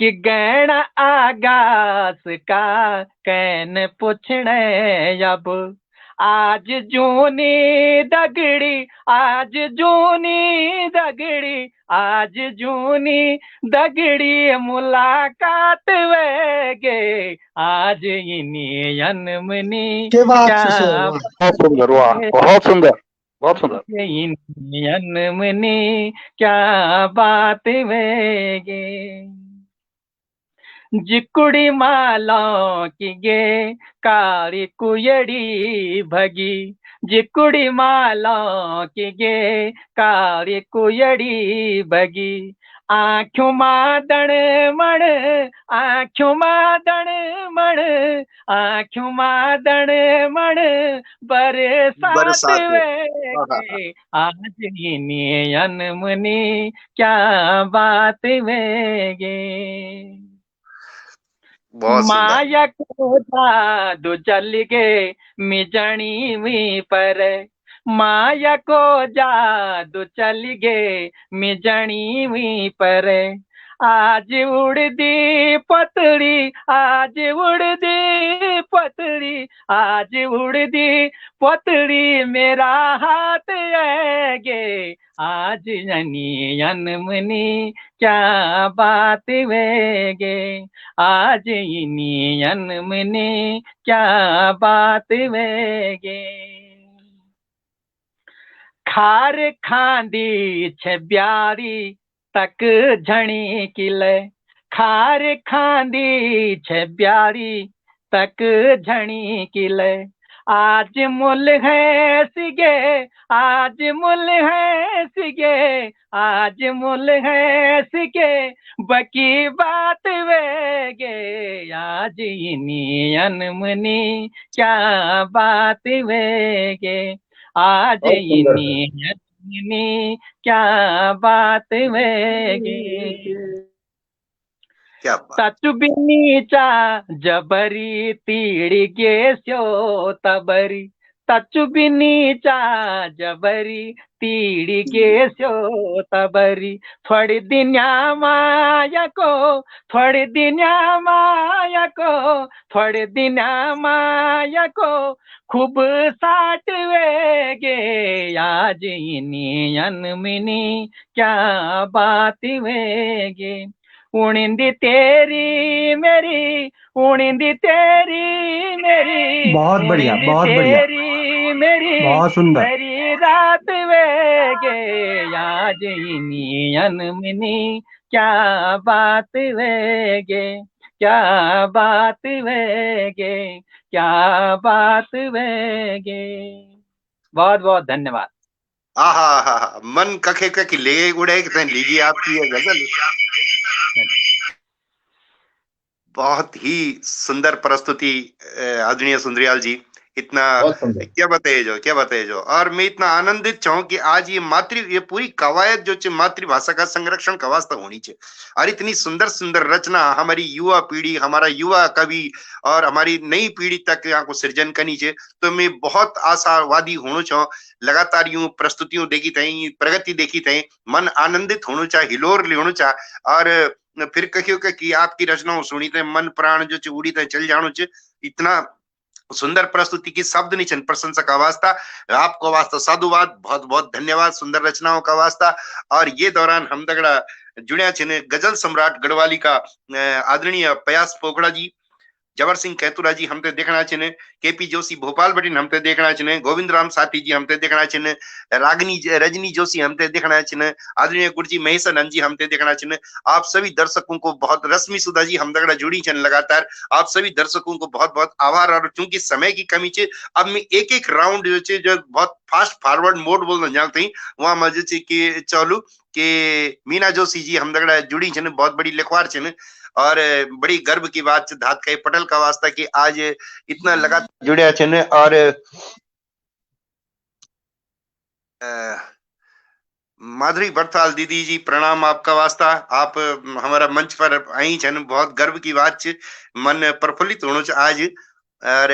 कि गैण आगास का कहने पूछने अब, आज जूनी दगड़ी, आज जूनी दगड़ी, आज जूनी दगड़ी मुलाकात वेगे, आज इन्हीं जन्मनी क्या बहुत सुंदर, वाह बहुत सुंदर, बहुत सुंदर। इन्हीं जन्मनी क्या बात वेगे, जिकुड़ी मालों की गे काली कुयड़ी भगी, जिकुड़ी मालों की गे काली कुयड़ी भगी, आँखों मादण मण, आँखों मादण मण, आँखों मादण मण बरसात वेगे, आज इन्हीं जन्मनी क्या बात वेगे, माया को जादू चल गे मिजनी मी पर, माया को जादू चल गे मिजनी मी पर, आज उड़दी पतड़ी, आज उड़दी पतड़ी, आज उड़दी पतड़ी मेरा हाथ आएगे, आज जनी अनमनी क्या बात वेगे, आज इनी अनमनी क्या बात वेगे। खार खांदी छे ब्यारी तक झणी किले, खार खांदी छे ब्यारी तक झणी किले, आज मुल है सिगे, आज मुल है सिगे, आज मुल है सिगे, बकी बात वेगे, आज इनी अनमनी क्या बात वेगे, आज इनी क्या बात वेगे। क्या बात। तचुबिनीचा जबरी तीड़गे स्यो तबरी, तचुबिनीचा जबरी तीड़गे स्यो तबरी, थोड़ी दिन्या माया को, थोड़ी दिन्या माया को, थोड़ी दिन्या माया को खूब साट वेगे, आज इनी अनमनी क्या बात वेगे, उड़िंदी तेरी मेरी, उड़िंदी तेरी मेरी, बहुत बढ़िया, बहुत बढ़िया, तेरी मेरी, बहुत सुंदर। मेरी रात वेगे, आज इनी अनमनी क्या बात वेगे, क्या बात वेगे, क्या बात वेगे। बहुत बहुत धन्यवाद। आहा, मन कखे कखे ले उड़े लीजिए आपकी ये गजल। बहुत ही सुंदर प्रस्तुति आदरणीय सुंदरियाल जी, इतना क्या बताए जो। और मैं इतना आनंदित हूँ कि आज ये पूरी कवायद जो मातृभाषा का संरक्षण का वास्ता होनी चाहिए, और इतनी सुंदर सुंदर रचना हमारी युवा पीढ़ी, हमारा युवा कवि और हमारी नई पीढ़ी तक यहाँ को सृजन करनी चाहिए। तो मैं बहुत आशावादी होना चाहूँ, लगातार यूं प्रस्तुतियों देखी थी, प्रगति देखी थी, मन आनंदित होना चाहे, हिलोर ले होना चाहे, और फिर कहियो कि आपकी रचनाओं सुनी थे मन प्राण जो उड़ी थे चल जानो च। इतना सुंदर प्रस्तुति की शब्द नहीं छन प्रशंसा का वास्ता, आपको वास्ता साधुवाद, बहुत बहुत धन्यवाद सुंदर रचनाओं का वास्ता। और ये दौरान हम दगड़ा जुड़िया छिन गजल सम्राट गढ़वाली का आदरणीय प्रयास पोखड़ा जी, जबर सिंह कैतुरा जी हमते देखना छिन, केपी जोशी भोपाल बटिन हमते देखना छिन, गोविंद राम साथी जी हमते देखना छिन, रागनी रजनी जोशी हमते देखना छिन, आदरणीय गुरुजी महेशानंद जी हमते देखना छिन। आप सभी दर्शकों को बहुत, रश्मि सुधा जी हम दगड़ा जुड़ी छन लगातार, आप सभी दर्शकों को बहुत बहुत आभार। और चूंकि समय की कमी छे, अब मैं एक एक राउंड जो बहुत फास्ट फॉरवर्ड मोड बोलना जानते ही वहां मजे कि चलू कि मीना जोशी जी हम दगड़ा जुड़ी छन, बहुत बड़ी लिखवार छन, और बड़ी गर्व की बात धात कई पटल का वास्ता कि आज इतना लगातार जुड़े छन। और माधुरी बरथाल दीदी जी प्रणाम आपका वास्ता, आप हमारा मंच पर आई छन, बहुत गर्व की बात छे, मन प्रफुल्लित होनो छे आज। और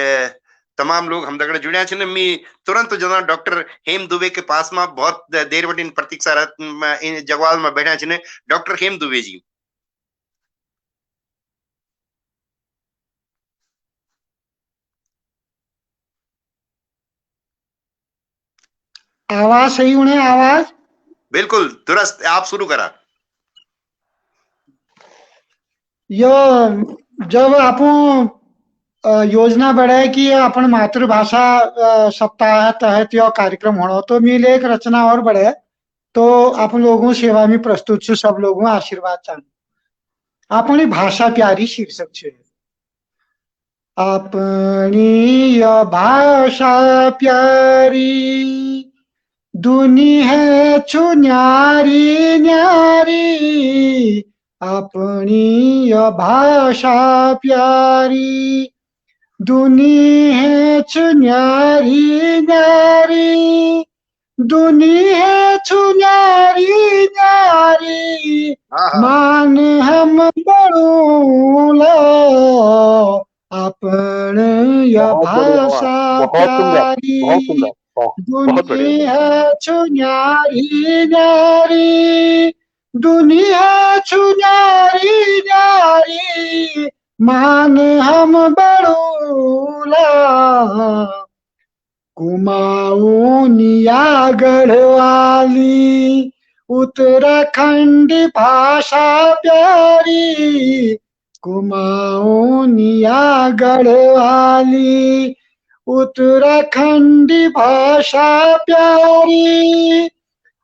तमाम लोग हम दगड़े जुड़िया छन। मैं तुरंत जना डॉक्टर हेम दुबे के पास में बहुत देर वटिन प्रतीक्षा जगवाल में बैठा छन, डॉक्टर हेम दुबे जी। आवाज सही होने, आवाज बिल्कुल दुरुस्त, आप शुरू करा। यो जब आप योजना बढ़े कि अपन मातृभाषा सप्ताह तहत यो कार्यक्रम होना, तो मिले एक रचना और बढ़े, तो आप लोगों सेवा में प्रस्तुत छे, सब लोगों आशीर्वाद चाहूँ। अपनी भाषा प्यारी शीर्षक छे, अपनी भाषा प्यारी दुनी है छु न्यारी न्यारी, अपनी भाषा प्यारी दुनी है छु न्यारी न्यारी, दुनी है छु न्यारी न्यारी, मान हम बड़ूला अपन भाषा प्यारी दुनी है छु न्यारी न्यारी, दुनिया छु न्यारी न्यारी मान हम बड़ूला कुमाऊनिया गढ़वाली उत्तराखंड भाषा प्यारी कुमाऊनिया गढ़वाली उत्तराखंड भाषा प्यारी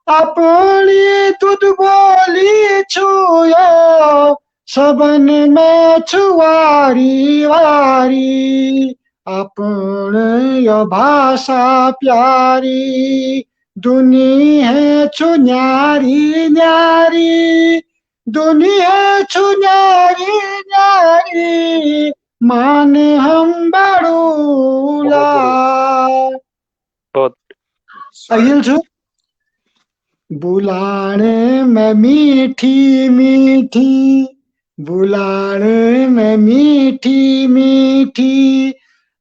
अपनी दूध बोली छुयो सबन में छुआरी वारी अपन यो भाषा प्यारी दुनी है छु न्यारी न्यारी दुनी है छु न्यारी न्यारी मान हम बड़ूला बहुत अहिल छु बुलाने में मीठी मीठी बुलाने में मीठी मीठी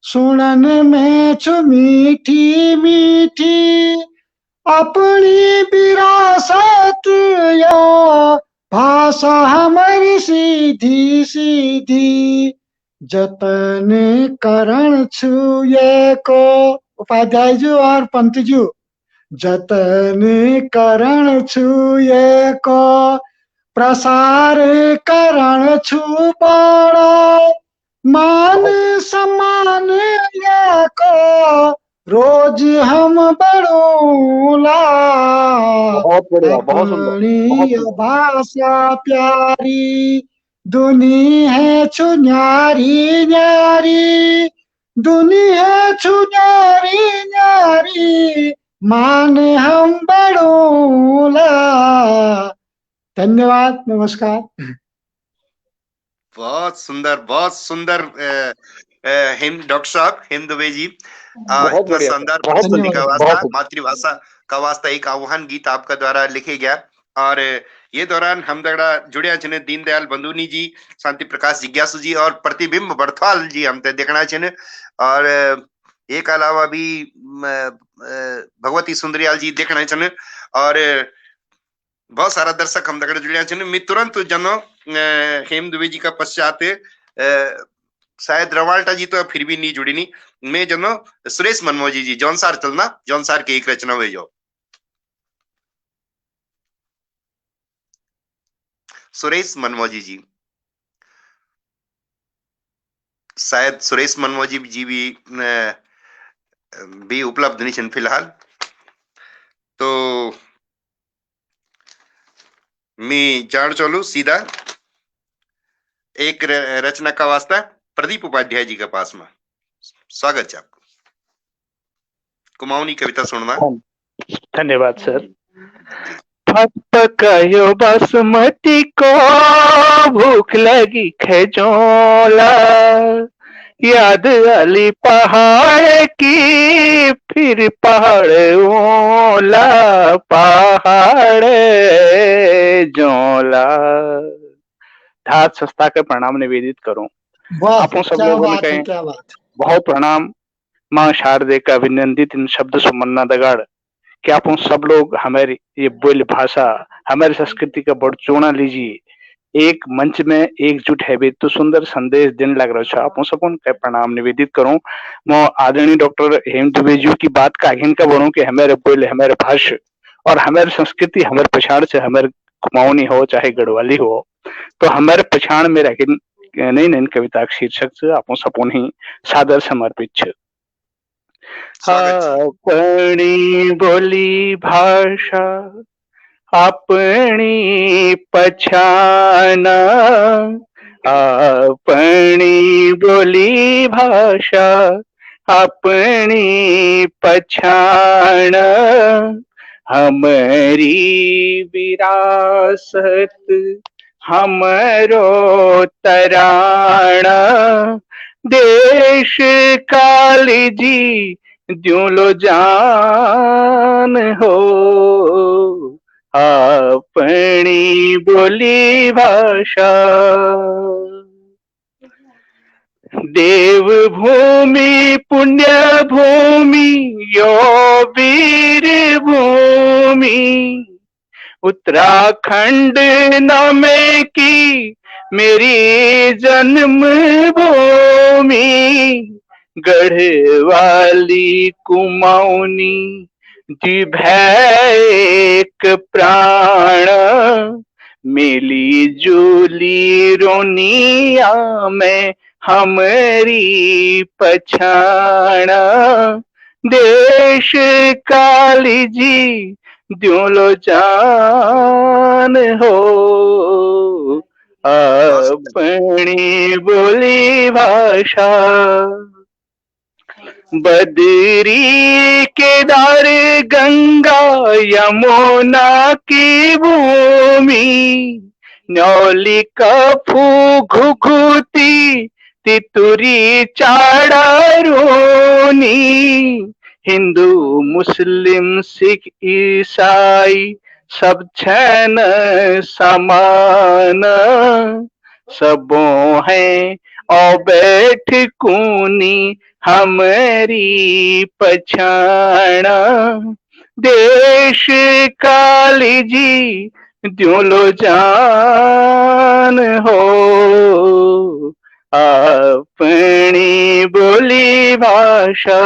सुनन में छु मीठी मीठी अपनी विरासत यो भाषा हमारी सीधी सीधी जतन करण छु ये को उपाध्याय जी और पंत जी जतन करण छु ये को प्रसार करण छु बड़ो मान सम्मान ये को रोज हम बड़ूला बहुत बढ़िया, बहुत सुंदर, बहुत अपनी सुंदर। भाषा प्यारी दुनी है छु न्यारी न्यारी दुनी है छु न्यारी न्यारी मान हम बड़ूला। धन्यवाद, नमस्कार। बहुत सुंदर डॉक्टर साहब हेम दुबे जी, बहुत इतना बढ़िया, शानदार बहुत प्रस्तुति का बढ़िया, वास्ता, बहुत मातृभाषा का वास्ता एक आह्वान गीत आपका द्वारा लिखे गया। और ये दौरान हम दगड़ा जुड़िया छने दीनदयाल बंधुनी जी, शांति प्रकाश जिज्ञासु जी और प्रतिबिंब बर्थवाल जी हम ते देखना छने। और एक अलावा भी भगवती सुंदरियाल जी देखना छने। और बहुत सारा दर्शक हम दगड़ जुड़िया छने। मैं तुरंत जनो हेम दुबे जी का पश्चात शायद रवाल्टा जी तो फिर भी नहीं जुड़ी नहीं, मैं जनो सुरेश मनमोजी जी जौनसार चलना, जौनसार की एक रचना हुए जो सुरेश मनमोजी जी, शायद सुरेश मनमोजी जी भी उपलब्ध नहीं छन फिलहाल। तो मैं जान चलू सीधा एक रचना का वास्ता प्रदीप उपाध्याय जी के पास में। स्वागत है आपको, कुमाऊनी कविता सुनना। धन्यवाद सर। पकायो बासमती को भूख लगी खेजोला याद आली पहाड़ की फिर पहाड़ ओला पहाड़ जोला। धात संस्था के प्रणाम निवेदित करूं। आप सब लोगों ने कहे बहुत प्रणाम। माँ शारदे का अभिनंदित इन शब्द सुमन्ना दगाड़ कि आप सब लोग हमारी ये बोल भाषा हमारी संस्कृति का बढ़चोना लीजिए, एक मंच में एकजुट है तो सुंदर संदेश देने लग रहा है। आप सबको प्रणाम निवेदित करूं। मैं आदरणीय डॉक्टर हेम दुबे जी की बात का आगे का बढ़ूं कि हमारे बोले हमारे भाषा और हमारी संस्कृति हमारे पछाड़ से हमारे कुमाऊनी हो चाहे गढ़वाली हो, तो हमारे पछाड़ में रह नई नई कविता शीर्षक से आप सबको ही सादर समर्पित है। अपनी बोली भाषा अपनी पछान, अपनी बोली भाषा अपनी पछान, हमारी विरासत हमरो तराना, देश काली जी द्यों लो जान हो, अपनी बोली भाषा। देव भूमि पुण्य भूमि यो वीर भूमि, उत्तराखंड नामे की मेरी जन्म भूमि, गढ़वाली कुमाऊनी एक प्राण, मिली जुली रोनिया में हमारी पछाण। देश काली जी द्योलो जान हो, अपनी बोली भाषा। बद्री केदार गंगा यमुना की भूमि, न्यौली कफू घुघुती तितुरी चाड़ा रोनी, हिंदू मुस्लिम सिख ईसाई सब छैन समान, सबों हैं और बैठ कूनी हमारी पछाण। देश काली जी द्योलो जान हो, अपनी बोली भाषा।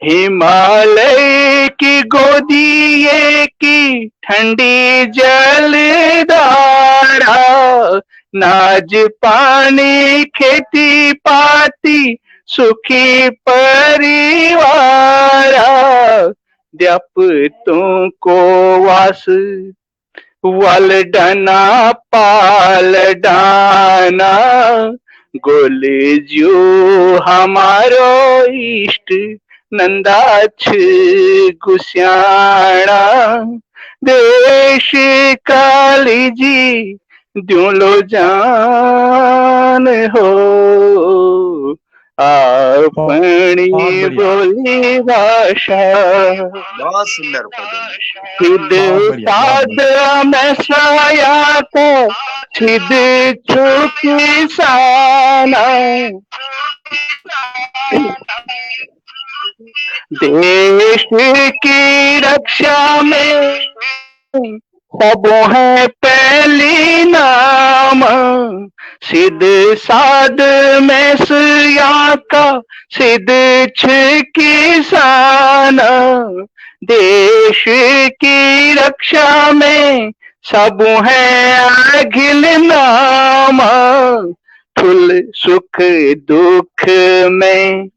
हिमालय की गोदिए की ठंडी जलधारा, नाज पानी खेती पाती सुखी परिवार, द्यापतों को वास वलडना पाल डाना, गोलजू हमारो इष्ट नंदाछ गुस्याणा। देश काली जी द्योलो जान हो, अपनी बोली भाषा। बहुत सुंदर छिद साद में साया को छिद चुकी साना, देश की रक्षा में सब है पहली नाम, सिद्ध साध में सिया का सिद्ध किसान। देश की रक्षा में सब है अघिल नाम, फुल सुख दुख में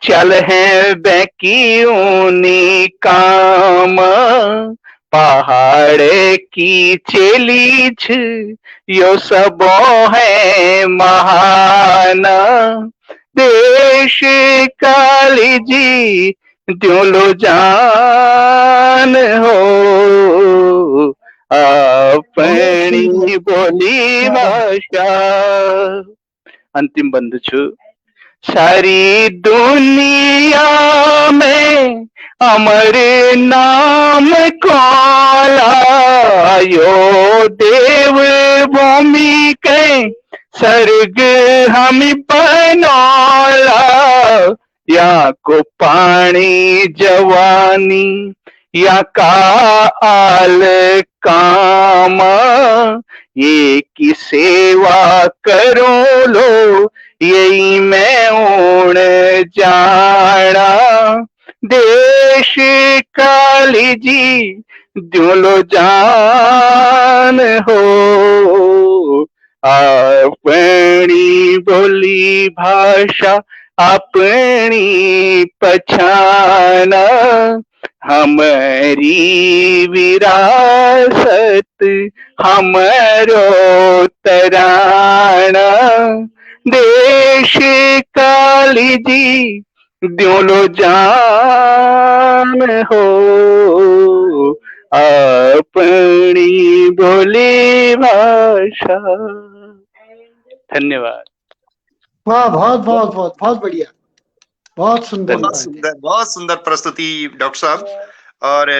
चल है बैकियोनी काम, पहाड़ की चेलीछ यो सबो है महान। देश काली जी द्योलो जान हो, अपनी बोली भाषा। अंतिम बंद छु। सारी दुनिया में अमर नाम काला, यो देव भूमि के स्वर्ग हम बनौला, या को पानी जवानी या का आल काम, ये की सेवा करो लो यही मैं ओण जाना। देश काली जी द्योलो जान हो, अपनी बोली भाषा अपनी पछान, हमारी विरासत हमारो तराना। देश काली जी द्योलो जान हो, अपनी बोली भाषा। धन्यवाद। वाह, बहुत बहुत बहुत बहुत बढ़िया, बहुत सुंदर बहुत सुंदर प्रस्तुति डॉक्टर साहब। और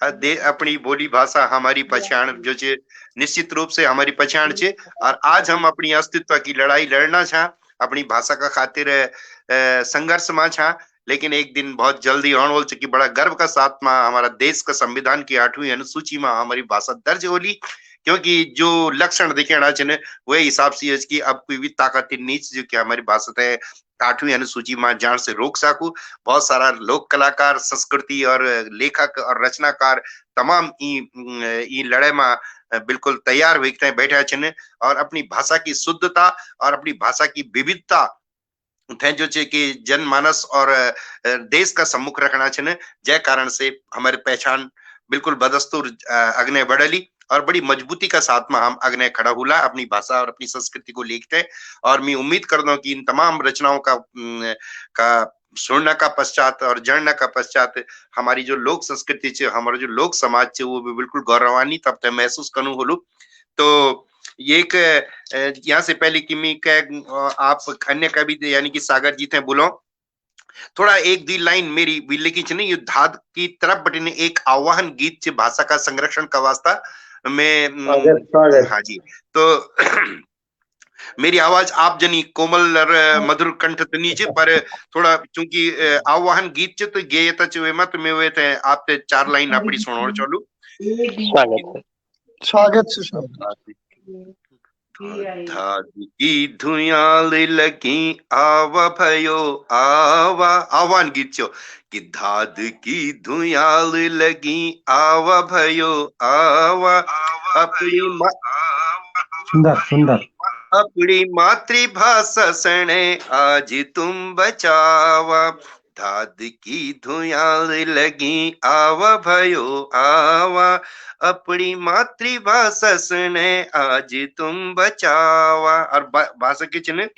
अपनी बोली भाषा हमारी पहचान जो छे निश्चित रूप से हमारी पहचान छे। और आज हम अपनी अस्तित्व की लड़ाई लड़ना छा, अपनी भाषा का खातिर संघर्ष में छा, लेकिन एक दिन बहुत जल्दी होने वाल कि बड़ा गर्व का साथ में हमारा देश का संविधान की 8वीं अनुसूची में हमारी भाषा दर्ज होली, क्योंकि जो लक्षण दिखेना चाहिए वही हिसाब से है कि अब कोई भी ताकत नीच जो कि हमारी भाषा है 8वीं अनुसूची में जान से रोक सकू। बहुत सारा लोक कलाकार, संस्कृति और लेखक और रचनाकार तमाम ई लड़ाई में बिल्कुल तैयार हुए बैठा छे और अपनी भाषा की शुद्धता और अपनी भाषा की विविधता थे जो चे कि जनमानस और देश का सम्मुख रखना छे, जय कारण से हमारी पहचान बिल्कुल बदस्तूर अग्ने बढ़ली और बड़ी मजबूती का साथ में हम अग्ने खड़ा हुला अपनी भाषा और अपनी संस्कृति को लेकर। और मैं उम्मीद करता हूँ कि इन तमाम रचनाओं का सुनने का पश्चात और जानने का पश्चात हमारी जो लोक संस्कृति है, हमारा जो लोक समाज है, वो भी बिल्कुल गौरवान्वित तब तक महसूस करूँ होलू। तो ये एक यहाँ से पहले कि मैं आप अन्य कवि यानी कि सागर जी थे बोलो थोड़ा एक दी लाइन मेरी भी लिखी छे नहीं युद्धाद की तरफ बटने एक आह्वान गीत छे भाषा का संरक्षण का वास्ता में। हाँ जी, तो मेरी आवाज आप जनी कोमल और मधुर कंठ तनी छे पर थोड़ा चूंकि आह्वान गीत छे तो गेयता छे मत में वे थे आप ते 4 लाइन आपड़ी सुनो चलू। स्वागत धाद की धुयाल लगी आवा भयो आवा, आह्वान गीत छो कि धाद की धुयाल लगी आवा भयो आवा, अपनी सुंदर सुंदर अपनी मातृभाषा सने आज तुम बचावा। धाद की धुयाल लगी आवा भयो आवा, अपनी मातृभाषा सुने आज तुम बचावा। और भाषा के चिन्ह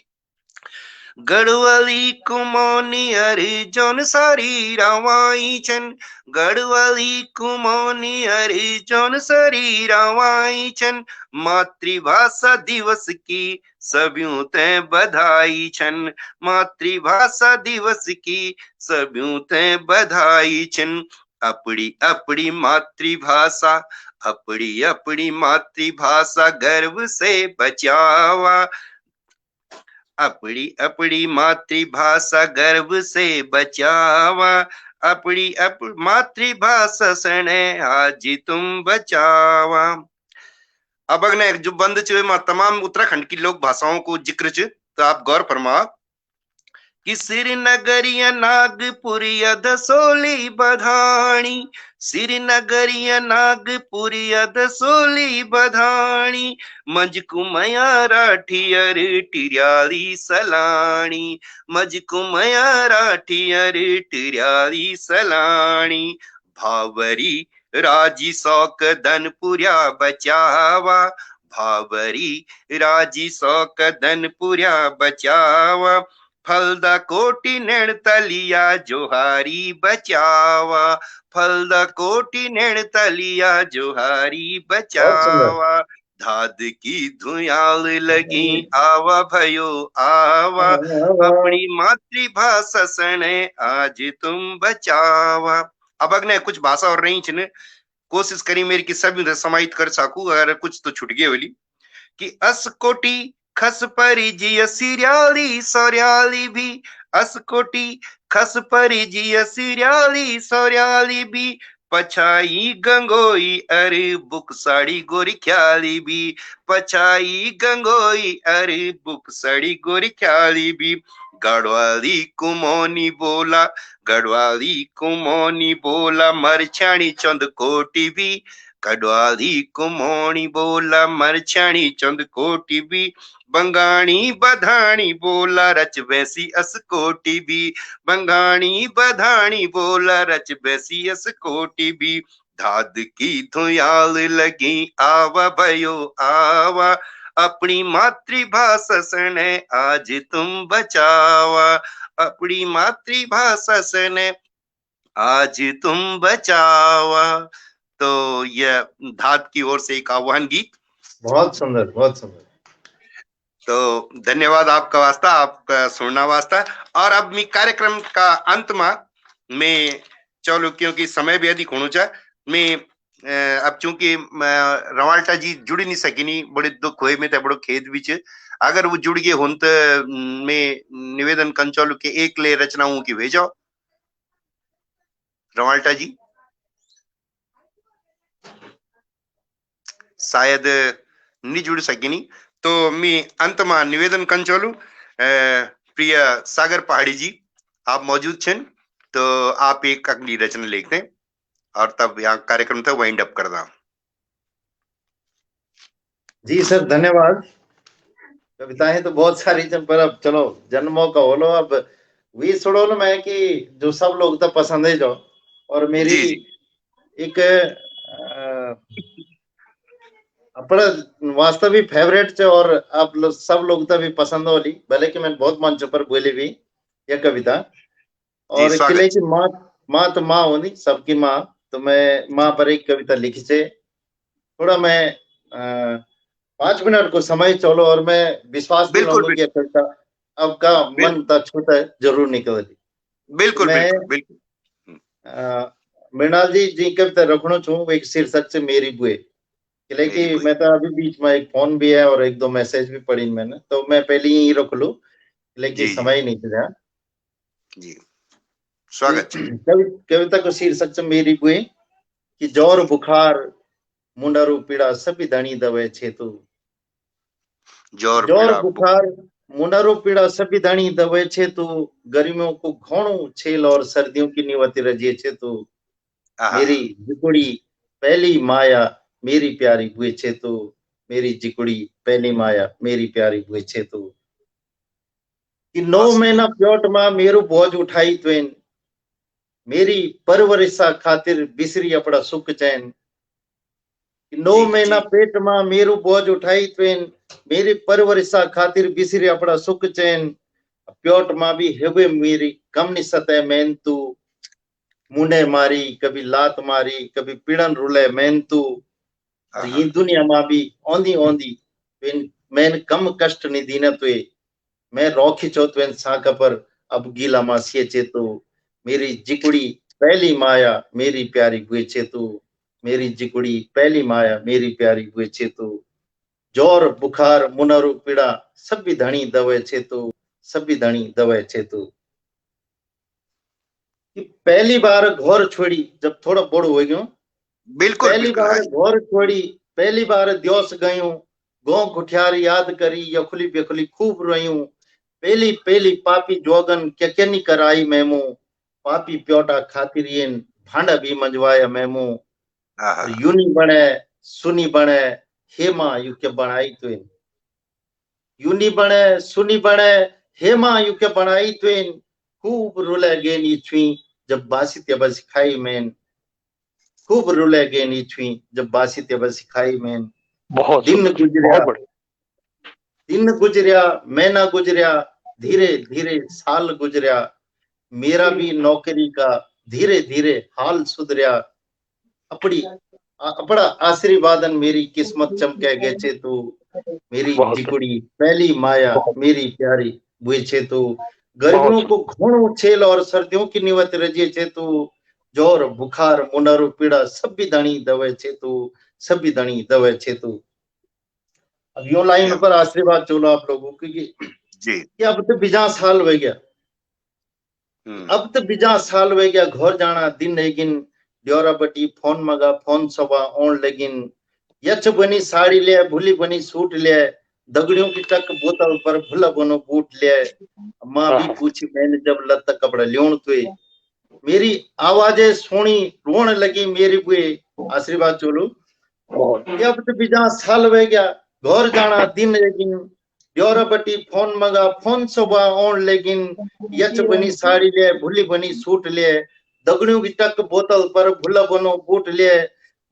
गढ़वाली कुमोनी अर्जुन सारी रवाई छन, गढ़वाली कुमोनी अर्जुन सारी रवाई छन, मातृभाषा दिवस की सभ्यों ते बधाई छन, मातृभाषा दिवस की सभ्यों ते बधाई छन। अपनी अपनी मातृभाषा, अपनी अपनी मातृभाषा गर्व से बचावा, अपनी अपनी मातृभाषा गर्व से बचावा, अपनी अपनी मातृभाषा सने आज तुम बचावा। अब अगने जो बंद चे तमाम उत्तराखंड की लोक भाषाओं को जिक्र च, तो आप गौर फरमा कि श्रीनगरिया नागपुरिया दसोली बधानी, श्रीनगरिया नागपुरिया दसोली बधानी, मजकुमया राठियर टिर्याली सलानी, मजकुमया राठियर टिर्याली सलानी, भावरी राजी सौक धनपुरिया बचावा, भावरी राजी सौक धनपुरिया बचावा, फलदा कोटि नैण तलिया जोहारी बचावा, फलदा कोटि नैण तलिया जोहारी बचावा, धाद की धुयाल लगी आवा भयो आवा, अपनी मातृभाषा सने आज तुम बचावा। अब अगने कुछ भाषा और रही छिन, कोशिश करी मेरी कि सभी समाहित कर सकू, अगर कुछ तो छुट गए वाली कि असकोटी खस परिजिय सिर्याली सौर्याली भी, असकोटी खस परिजिय सिर्याली सौर्याली भी, पछाई गंगोई अरे बुक साड़ी गोरी ख्याली भी, पछाई गंगोई अरे बुक साड़ी गोरी ख्याली भी, गढ़वाली कुमोनी बोला, गढ़वाली कुमोनी बोला मरछाणी चंद कोटी भी, गढ़वाली कुमोनी बोला मरछाणी चंद कोटी भी, बंगाणी बधाणी बोला रच वैसी असकोटी भी, बंगाणी बधाणी बोला रच वैसी असकोटी भी, धाद की धुयाल लगी आवा भयो आवा, अपनी मातृभाषा सने आज तुम बचावा, अपनी मातृभाषा सने आज तुम बचावा। तो यह धाद की ओर से एक आह्वान गीत। बहुत सुंदर, बहुत सुंदर। तो धन्यवाद आपका वास्ता, आपका सुनना वास्ता। और अब मैं कार्यक्रम का अंत में मैं चलो क्योंकि समय भी अधिक होना चाहिए, मैं अब चूंकि रवाल्टा जी जुड़ नहीं सकी, बड़े दुख हुए में बड़ो खेद भी छे, अगर वो जुड़ गए हों तो मैं निवेदन कर चलू के एक ले रचनाओं की भेजो रवाल्टा जी शायद नहीं जुड़ सकेनी, तो मी अंत में निवेदन कंचोलू प्रिय सागर पहाड़ी जी आप मौजूद छन, तो आप एक अगली रचना लिखते हैं और तब यहाँ कार्यक्रम था वाइंड अप करना। जी सर धन्यवाद। कविताएं तो बहुत सारी थी, पर अब चलो जन्मों का होलो, अब वी छोड़ो ना मैं कि जो सब लोग तो पसंद है जो, और मेरी जी जी एक अपना वास्तविक फेवरेट है, और आप सब लोग तो भी पसंद होली, भले कि मैं बहुत मंच पर बोली भी यह कविता। जी और किले स्वागत। की माँ, माँ तो माँ होनी सबकी माँ, तो मैं माँ पर एक कविता लिखी से थोड़ा मैं 5 मिनट को समय चलो, और मैं विश्वास बिल्कुल दिलाऊंगा कि यह कविता आपका मन तक छूता है जरूर निकलेगी। बिल्कुल मैं बिल्कुल बिल्कुल मृणाल जी कविता रखना चाहूँ, एक शीर्षक से मेरी बुए। मेरी कि बुई। मैं तो अभी बीच में एक फोन भी है और एक दो मैसेज भी पढ़ी मैंने, तो मैं पहले ही रख लूं, लेकिन जी जी समय नहीं था। जी स्वागत है। कविता को शीर्षक से मेरी बुए कि जोर बुखार मुंडारू पीड़ा सभी धनी दवे छे तू। जोर जोर पीड़ा बुखार मुंडारू पीड़ा सभी धनी दवे छे तू, गर्मियों को घोणु छेल और सर्दियों की निवती रजिए छे तू। आहा, मेरी जिकुड़ी पहली माया मेरी प्यारी बुए छे तू, मेरी जिकुड़ी पहली माया मेरी प्यारी बुए छे तू। कि 9 बहुत महीना प्योट मां मेरू बोझ उठाई त्वेन, मेरी परवरिशा खातिर बिसरी अपना सुख चैन। 9 जी महीना जी पेट मां मेरू बोझ उठाई त्वेन, मेरी परवरिशा खातिर बिसरी अपना सुख चैन। प्योट मां भी हेवे मेरी कम निसत है मैन तू, मुंडे मारी कभी लात मारी कभी पीड़न रुले मैन तू। और आहा, ये दुनिया मां भी औंधी औंधी मैन कम कष्ट नहीं दीना तुए, मैं रौखी चौथवेन साका पर अब गीला मासिए चेतु। मेरी जिकुड़ी पहली माया मेरी प्यारी गुए चेतु, मेरी जिकुड़ी पहली माया मेरी प्यारी गुए चेतु। जोर बुखार मुनरु पीड़ा सभी धनी दवे चेतु, सभी धनी दवे चेतु। कि पहली बार घोर छोड़ी, जब थोड़ा बड़ हो गयो, बिल्कुल पहली बिल्कुल हाँ बार जी घोर छोड़ी पहली बार दियोस गयूं, गौ गुठियार याद करी यखुली बेखुली खूब रोयूं। पहली पहली पापी जोगन क्या कराई मैमू, पापी प्योटा खातिरियन भांडा भी मंजवाया मैमू। आहा, और यूनी बने सुनी बने हेमा यू के बनाई तुइन, यूनी बने सुनी बने हेमा यू के बनाई तुइन। खूब रुले गेनी छुई जब बासी तेबा सिखाई मैन, खूब रुले गेनी छुई जब बासी तेबा सिखाई मैन। बहुत दिन सुंदर, गुजरिया, बहुत बढ़िया। दिन गुजरिया महीना गुजरिया, धीरे धीरे साल गुजरिया, मेरा भी नौकरी का धीरे धीरे हाल सुधरिया। अपनी अपना आशीर्वादन मेरी किस्मत चमके गे छे तू, मेरी बहुत बढ़िया, जिकुड़ी पहली माया बहुत मेरी प्यारी बुए छे तू। बहुत गर्मियों को सुंदर। घोणो छेल और सर्दियों की निवत रजिए छे तू। जोर बुखार मुनरु पीड़ा सभी धनी दवे छे तू, सभी धनी दवे छे तू। अब यो लाइन क्या पर आशीर्वाद चलो आप लोगों की जी कि अब तो बिजा साल हो गया, अब तो बिजा साल हो गया, घर जाना दिन लेकिन ड्योरा बटी फोन मगा फोन सवा ओन लेकिन। यच बनी साड़ी ले भूली बनी सूट ले, दगड़ियों की टक बोतल पर भूला बनो बूट ले। माँ भी आहा, पूछी मैंने जब लत कपड़ा ल्योण तुए, मेरी आवाजें सुनी रोन लगी मेरी बुए। आशीर्वाद चोलू बहुत कि अब तो बिजा साल हो गया, घर जाना दिन लेकिन ड्योरा बटी फोन मगा फोन सुबह ओन लेकिन। यच बनी साड़ी ले भूली बनी सूट ले, दगड़ियों की टक बोतल पर भूला बनो बूट ले।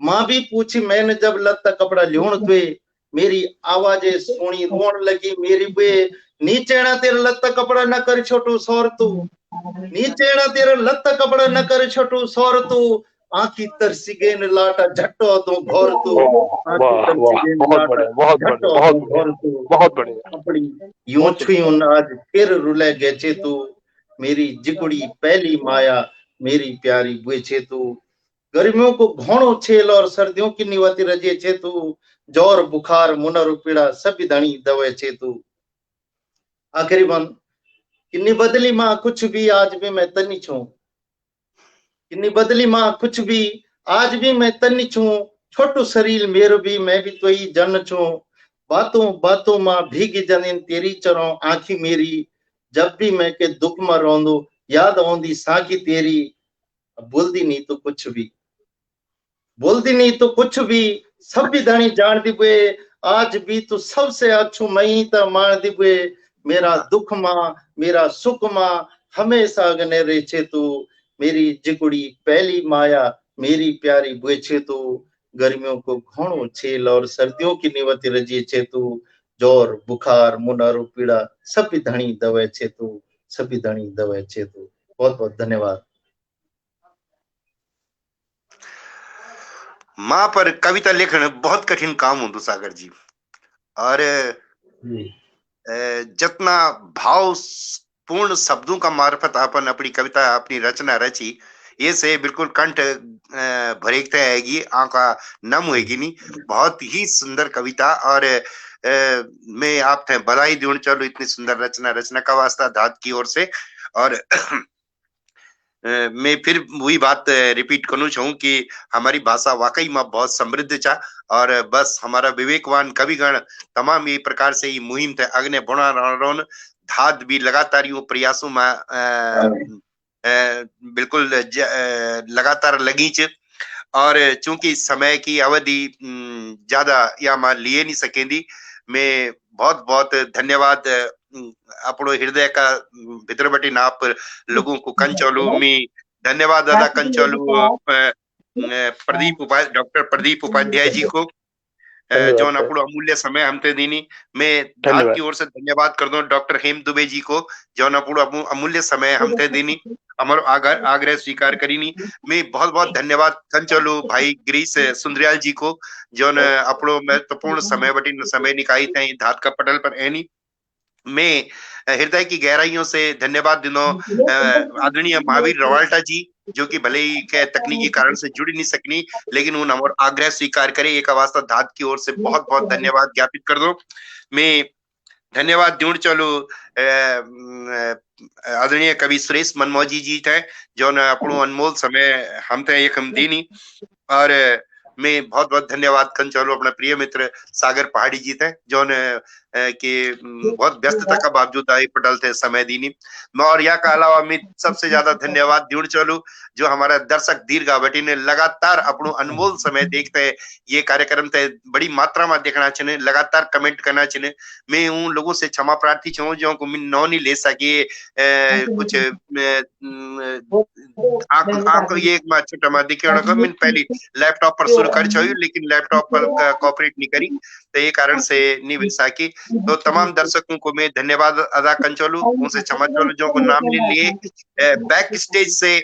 माँ भी पूछी मैंने जब लत्ता कपड़ा ल्योण तुए, मेरी आवाजें सुनी रोन लगी मेरी बुए। नीचे ना तेरा लत्ता कपड़ा न कर छोटू सौर तू, नीचे ना तेरा लत्ता कपड़ा न कर छोटू सौर तू। आंखी तरसी गेन लाटा झट्टो तू घोर तू, आंखी वाह तरसी वाह, गेन बहुत लाटा बढ़िया, बहुत बढ़िया, झट्टो बहुत तू बढ़िया, घोर तू। बहुत बढ़िया, अपनी यूं बहुत छुई सुंदर। उन आज फिर रुले गेचे तू, मेरी जिकुड़ी पहली माया मेरी प्यारी बुए छे तू। गर्मियों को घोणो छेल और सर्दियों की निवती रजे छे तू। जोर बुखार मुनर पीड़ा सभी धनी दवे छे तू। आखिरी बंद किन्नी बदली मां कुछ भी आज भी मैं तनी छू, किन्नी बदली मां कुछ भी, आज भी मैं तन्नी छू, छोटू शरीर मेरो भी, मैं भी तो ही जन छू। बातों बातों मां भीगी जनिन तेरी चरों आंखी मेरी, जब भी मैं के दुख में रोंदू याद आंदी साकी तेरी। बोलदी नहीं तो कुछ भी, बोलती नहीं तो कुछ भी, सब भी धनी जान दिबे, आज भी तो सबसे अच्छू मई त मान दिबे। मेरा दुख मां मेरा सुख मां हमेशा अगने रहे छे तू, मेरी जिगुड़ी पहली माया मेरी प्यारी बुए तू। गर्मियों को घोणो छेल और सर्दियों की निवती रजिए छे तू, जोर बुखार मुनारो पीड़ा सभी धनी दवे छे तू, सभी धनी दवे छे तू। बहुत बहुत धन्यवाद। माँ पर कविता लेखन बहुत कठिन काम होंदो सागर जी, और जितना भाव पूर्ण शब्दों का मार्फत अपन अपनी कविता अपनी रचना रची, ये से बिल्कुल कंठ भरेकता आएगी, आंखा नम होएगी नहीं। बहुत ही सुंदर कविता, और मैं आप थे बधाई दूं चलो इतनी सुंदर रचना का वास्ता धात की ओर से। और मैं फिर वही बात रिपीट करना चाहूँ कि हमारी भाषा वाकई में बहुत समृद्ध चा, और बस हमारा विवेकवान कविगण तमाम ये प्रकार से ही मुहिम थे अग्नि बुना रोन धाद भी लगातार यूं प्रयासों में बिल्कुल लगातार लगी च। और चूंकि समय की अवधि ज्यादा या मान लिए नहीं सकेंदी, मैं बहुत बहुत धन्यवाद अपनो हृदय का भीतर बटी आप लोगों को कंचोलू में धन्यवाद अदा कंचोलू डॉक्टर प्रदीप उपाध्याय जी को, जो अपनो अमूल्य समय हमते दीनी। मैं धात की ओर से धन्यवाद कर दूं डॉक्टर हेम दुबे जी को, जो अपनो अमूल्य समय हमते दीनी, हमारो आग्रह स्वीकार करीनी। मैं बहुत बहुत धन्यवाद कंचोलू भाई गिरीश सुंदरियाल जी को, जो अपनो महत्वपूर्ण समय बटी समय निकाली थे धात का पटल पर एनी। मैं हृदय की गहराइयों से धन्यवाद दिनो आदरणीय महावीर रवाल्टा जी, जो कि भले ही के तकनीकी कारण से जुड़ नहीं सकनी, लेकिन उन हमारे आग्रह स्वीकार करे एक अवस्था धात की ओर से बहुत बहुत धन्यवाद ज्ञापित कर दो। मैं धन्यवाद दूं चलो आदरणीय कवि सुरेश मनमोजी जी थे, जो न अपनो अनमोल समय हम थे एक हम दीनी। और मैं बहुत बहुत धन्यवाद कर चलो अपना प्रिय मित्र सागर पहाड़ी जी थे, जो न के बहुत व्यस्तता का बावजूद आई पटल थे समय दीनी। मैं और या का अलावा मैं सबसे ज्यादा धन्यवाद दूं चलू जो हमारा दर्शक दीर्घावधि ने लगातार अपनो अनमोल समय देखते हैं, ये कार्यक्रम थे बड़ी मात्रा में देखना चाहिए, लगातार कमेंट करना चाहिए। मैं उन लोगों से क्षमा प्रार्थी छूं जो को मैं नौ नहीं ले सके, कुछ आंख ये एक बार छोटा मा दिखे मैं पहले लैपटॉप पर शुरू कर चाहिए, लेकिन लैपटॉप पर कॉपरेट नहीं करी, तो ये कारण से नहीं मिल सकी। तो तमाम दर्शकों को मैं धन्यवाद अदा कर चलू, उनसे क्षमा चलू जो को नाम ले लिए। बैक स्टेज से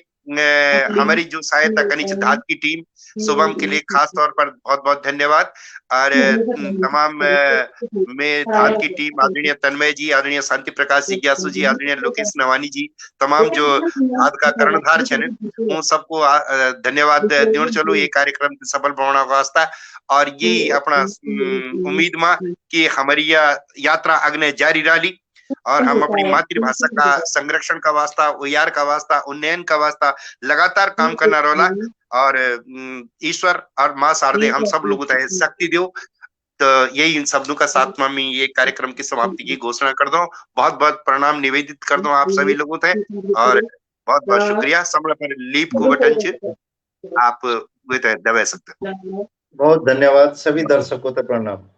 हमारी जो सहायता करनी चाहिए धात की टीम, शुभम के लिए खास तौर पर बहुत बहुत धन्यवाद। और तमाम में धात की टीम आदरणीय तन्मय जी, आदरणीय शांति प्रकाश जी ग्यासु जी, आदरणीय लोकेश नवानी जी, तमाम जो धात का कर्णधार छे उन सबको धन्यवाद देना चलो ये कार्यक्रम सफल बनाने का वास्ता। और ये अपना उम्मीद में कि हमारी यात्रा अग्नि जारी रही, और हम अपनी मातृभाषा का संरक्षण का वास्ता, उयार का वास्ता, उन्नयन का वास्ता लगातार काम करना रोला। और ईश्वर और माँ शारदे हम सब लोगों को शक्ति दो। तो यही इन शब्दों का साथ में मैं ये कार्यक्रम की समाप्ति की घोषणा कर दो। बहुत बहुत प्रणाम निवेदित कर दो आप सभी लोगों से, और बहुत बहुत शुक्रिया। समय पर लीप को बटन आप दबा सकते। बहुत धन्यवाद सभी दर्शकों से प्रणाम।